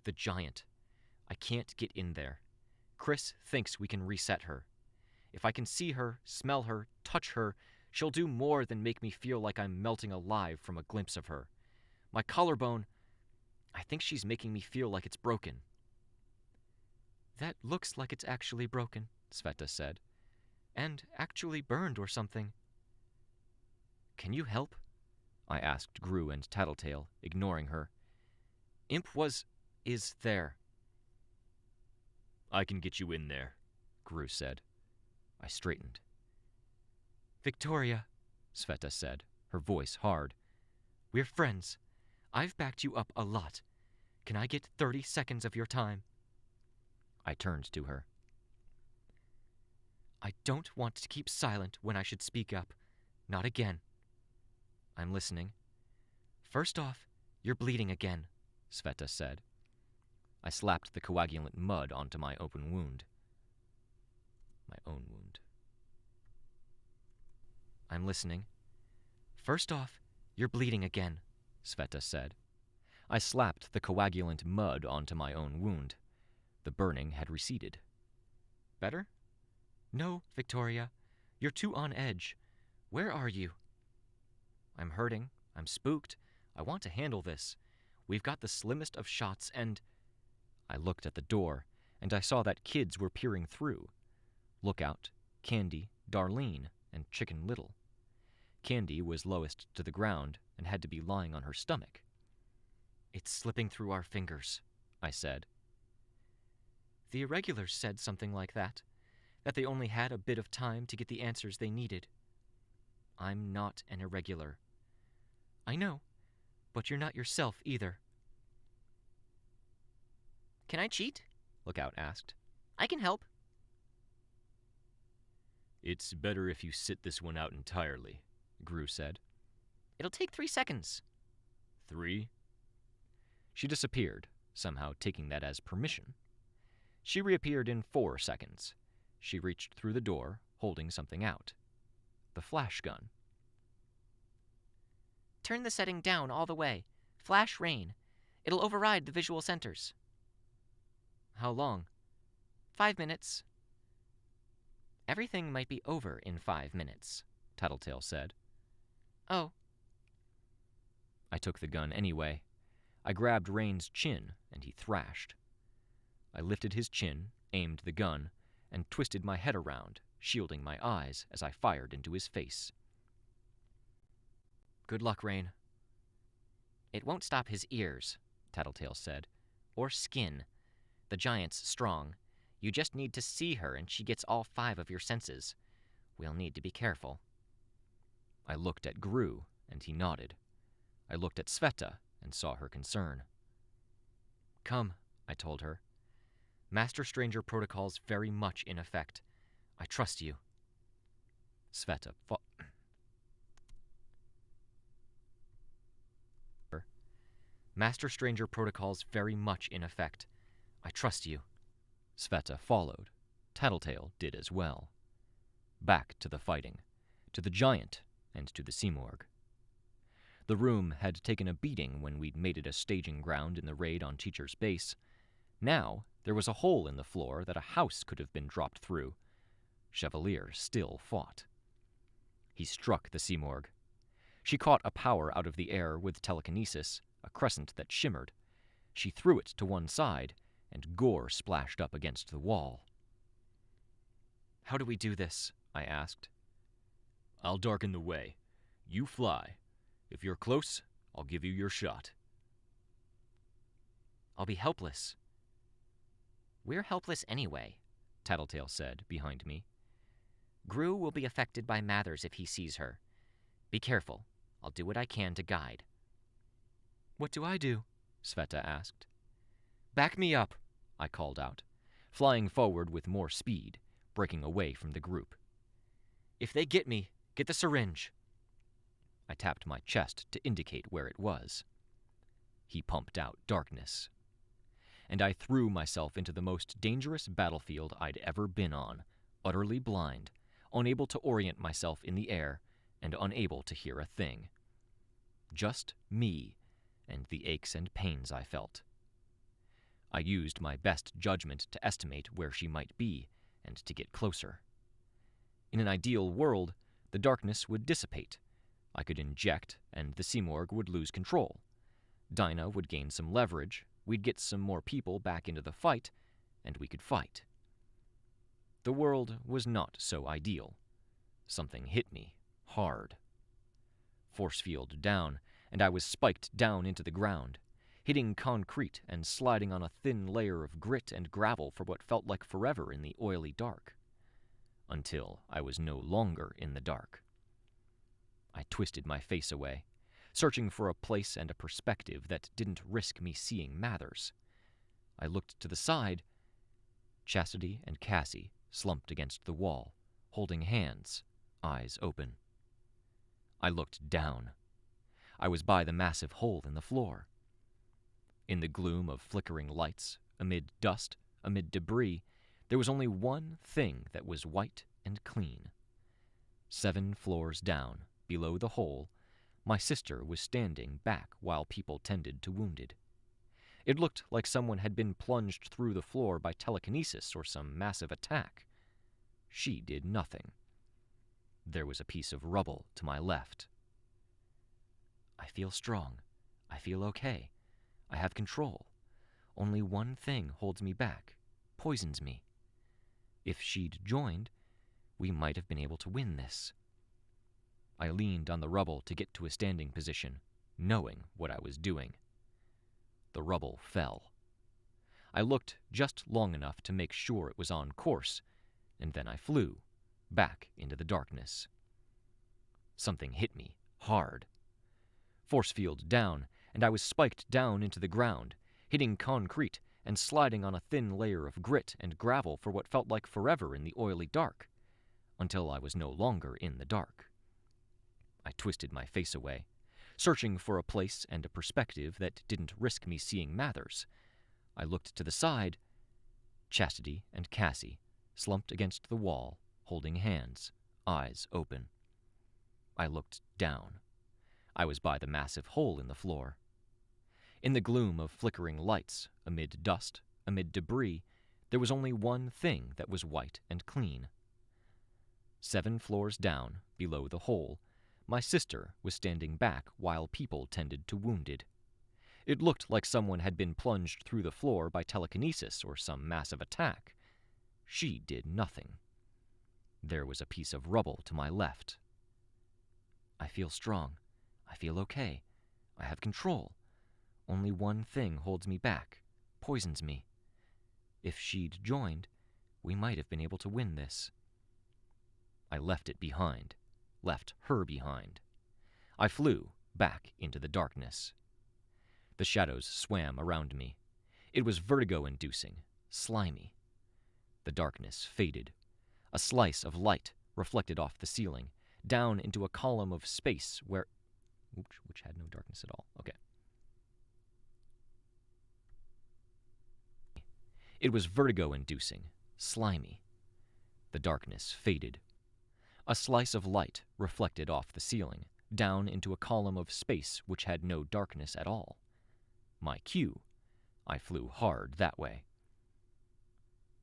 The giant. I can't get in there. Chris thinks we can reset her. If I can see her, smell her, touch her, she'll do more than make me feel like I'm melting alive from a glimpse of her. My collarbone, I think she's making me feel like it's broken. That looks like it's actually broken, Sveta said. And actually burned or something. Can you help? I asked Gru and Tattletale, ignoring her. Imp is there. I can get you in there, Gru said. I straightened. Victoria, Sveta said, her voice hard. We're friends. I've backed you up a lot. Can I get 30 seconds of your time? I turned to her. I don't want to keep silent when I should speak up. Not again. I'm listening. First off, you're bleeding again, Sveta said. I slapped the coagulant mud onto my open wound. My own wound. I'm listening. First off, you're bleeding again, Sveta said. I slapped the coagulant mud onto my own wound. The burning had receded. Better? No, Victoria. You're too on edge. Where are you? I'm hurting. I'm spooked. I want to handle this. We've got the slimmest of shots and... I looked at the door, and I saw that kids were peering through. Lookout, Candy, Darlene, and Chicken Little. Candy was lowest to the ground and had to be lying on her stomach. It's slipping through our fingers, I said. The irregulars said something like that they only had a bit of time to get the answers they needed. I'm not an irregular. I know, but you're not yourself either. Can I cheat? Lookout asked. I can help. It's better if you sit this one out entirely, Gru said. It'll take 3 seconds. 3? She disappeared, somehow taking that as permission. She reappeared in 4 seconds. She reached through the door, holding something out. The flash gun. Turn the setting down all the way. Flash rain. It'll override the visual centers. How long? 5 minutes. Everything might be over in 5 minutes, Tattletale said. Oh. I took the gun anyway. I grabbed Rain's chin, and he thrashed. I lifted his chin, aimed the gun, and twisted my head around, shielding my eyes as I fired into his face. Good luck, Rain. It won't stop his ears, Tattletale said. Or skin. The giant's strong. You just need to see her and she gets all 5 of your senses. We'll need to be careful. I looked at Gru, and he nodded. I looked at Sveta and saw her concern. Come, I told her. Master Stranger protocol's very much in effect. I trust you. Sveta Master Stranger protocol's very much in effect. I trust you. Sveta followed. Tattletale did as well. Back to the fighting, to the giant, and to the Simorg. The room had taken a beating when we'd made it a staging ground in the raid on Teacher's base. Now, there was a hole in the floor that a house could have been dropped through. Chevalier still fought. He struck the Simorg. She caught a power out of the air with telekinesis, a crescent that shimmered. She threw it to one side, and gore splashed up against the wall. How do we do this? I asked. I'll darken the way. You fly. If you're close, I'll give you your shot. I'll be helpless. We're helpless anyway, Tattletale said behind me. Gru will be affected by Mathers if he sees her. Be careful. I'll do what I can to guide. What do I do? Sveta asked. Back me up, I called out, flying forward with more speed, breaking away from the group. If they get me, get the syringe. I tapped my chest to indicate where it was. He pumped out darkness. And I threw myself into the most dangerous battlefield I'd ever been on, utterly blind, unable to orient myself in the air, and unable to hear a thing. Just me and the aches and pains I felt. I used my best judgment to estimate where she might be and to get closer. In an ideal world, the darkness would dissipate. I could inject, and the Simorg would lose control. Dinah would gain some leverage, we'd get some more people back into the fight, and we could fight. The world was not so ideal. Something hit me, hard. Force field down, and I was spiked down into the ground, hitting concrete and sliding on a thin layer of grit and gravel for what felt like forever in the oily dark. Until I was no longer in the dark. I twisted my face away, searching for a place and a perspective that didn't risk me seeing Mathers. I looked to the side. Chastity and Cassie slumped against the wall, holding hands, eyes open. I looked down. I was by the massive hole in the floor. In the gloom of flickering lights, amid dust, amid debris, there was only one thing that was white and clean. 7 floors down, below the hole, My sister was standing back while people tended to wounded. It looked like someone had been plunged through the floor by telekinesis or some massive attack. She did nothing. There was a piece of rubble to my left. I feel strong. I feel okay. I have control. Only one thing holds me back, poisons me. If she'd joined, we might have been able to win this. I leaned on the rubble to get to a standing position, knowing what I was doing. The rubble fell. I looked just long enough to make sure it was on course, and then I flew, back into the darkness. Something hit me, hard. Force field down, and I was spiked down into the ground, hitting concrete and sliding on a thin layer of grit and gravel for what felt like forever in the oily dark, until I was no longer in the dark. I twisted my face away, searching for a place and a perspective that didn't risk me seeing Mathers. I looked to the side. Chastity and Cassie, slumped against the wall, holding hands, eyes open. I looked down. I was by the massive hole in the floor. In the gloom of flickering lights, amid dust, amid debris, there was only one thing that was white and clean. 7 floors down, below the hole, my sister was standing back while people tended to wounded. It looked like someone had been plunged through the floor by telekinesis or some massive attack. She did nothing. There was a piece of rubble to my left. I feel strong. I feel okay. I have control. Only one thing holds me back, poisons me. If she'd joined, we might have been able to win this. I left it behind, left her behind. I flew back into the darkness. The shadows swam around me. It was vertigo-inducing, slimy. The darkness faded. A slice of light reflected off the ceiling, down into a column of space which had no darkness at all. Okay. It was vertigo-inducing, slimy. The darkness faded. A slice of light reflected off the ceiling, down into a column of space which had no darkness at all. My cue. I flew hard that way.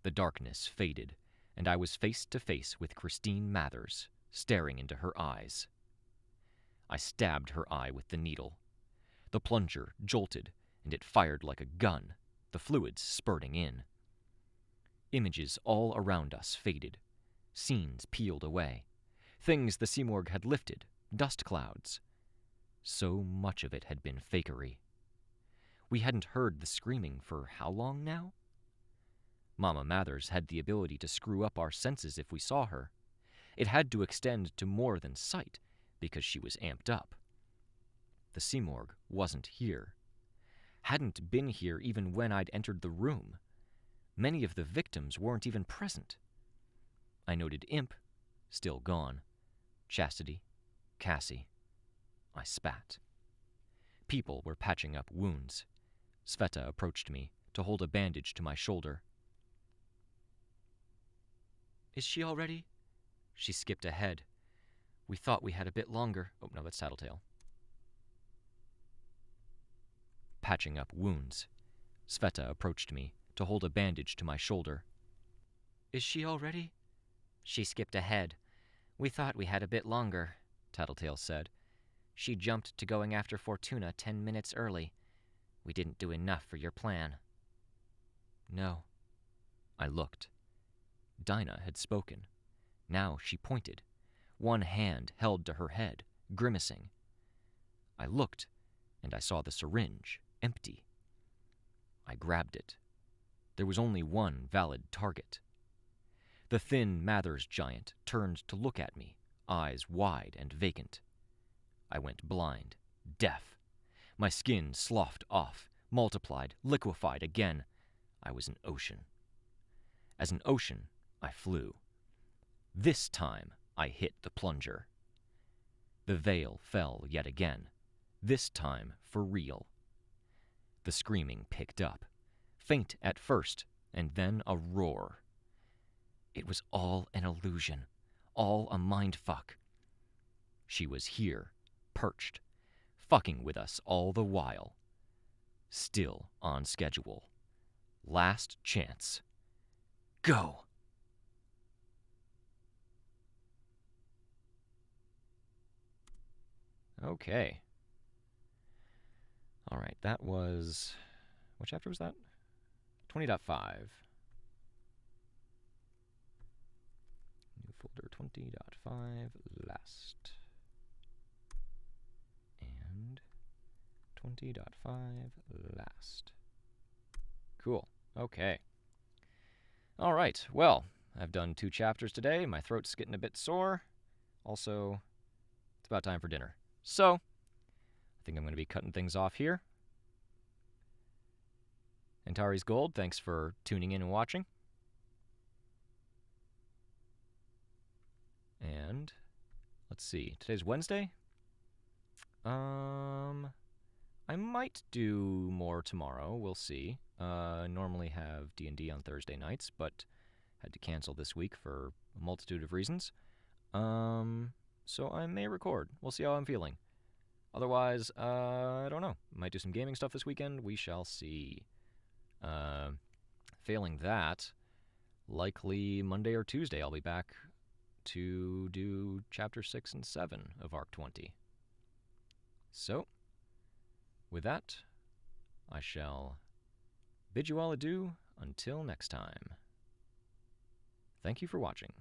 The darkness faded, and I was face to face with Christine Mathers, staring into her eyes. I stabbed her eye with the needle. The plunger jolted, and it fired like a gun, the fluids spurting in. Images all around us faded. Scenes peeled away. Things the Simorg had lifted, dust clouds. So much of it had been fakery. We hadn't heard the screaming for how long now? Mama Mathers had the ability to screw up our senses if we saw her. It had to extend to more than sight, because she was amped up. The Simorg wasn't here. Hadn't been here even when I'd entered the room. Many of the victims weren't even present. I noted Imp, still gone. Chastity, Cassie. I spat. People were patching up wounds. Sveta approached me to hold a bandage to my shoulder. Is she all ready? She skipped ahead. We thought we had a bit longer. Oh, no, that's Tattletale. Patching up wounds. Sveta approached me to hold a bandage to my shoulder. Is she all ready? She skipped ahead. We thought we had a bit longer, Tattletale said. She jumped to going after Fortuna 10 minutes early. We didn't do enough for your plan. No. I looked. Dinah had spoken. Now she pointed. One hand held to her head, grimacing. I looked, and I saw the syringe, empty. I grabbed it. There was only one valid target. The thin Mathers giant turned to look at me, eyes wide and vacant. I went blind, deaf. My skin sloughed off, multiplied, liquefied again. I was an ocean. As an ocean, I flew. This time, I hit the plunger. The veil fell yet again, this time for real. The screaming picked up, faint at first, and then a roar. It was all an illusion, all a mindfuck. She was here, perched, fucking with us all the while. Still on schedule. Last chance. Go! Okay. All right, that was... What chapter was that? 20.5. New folder 20.5, last. And 20.5, last. Cool. Okay. All right, well, I've done 2 chapters today. My throat's getting a bit sore. Also, it's about time for dinner. So, I think I'm going to be cutting things off here. Antares Gold, thanks for tuning in and watching. And let's see, today's Wednesday. I might do more tomorrow. We'll see. I normally have D&D on Thursday nights, but had to cancel this week for a multitude of reasons. So I may record. We'll see how I'm feeling. Otherwise, I don't know. Might do some gaming stuff this weekend. We shall see. Failing that, likely Monday or Tuesday I'll be back to do Chapter 6 and 7 of Arc 20. So, with that, I shall bid you all adieu until next time. Thank you for watching.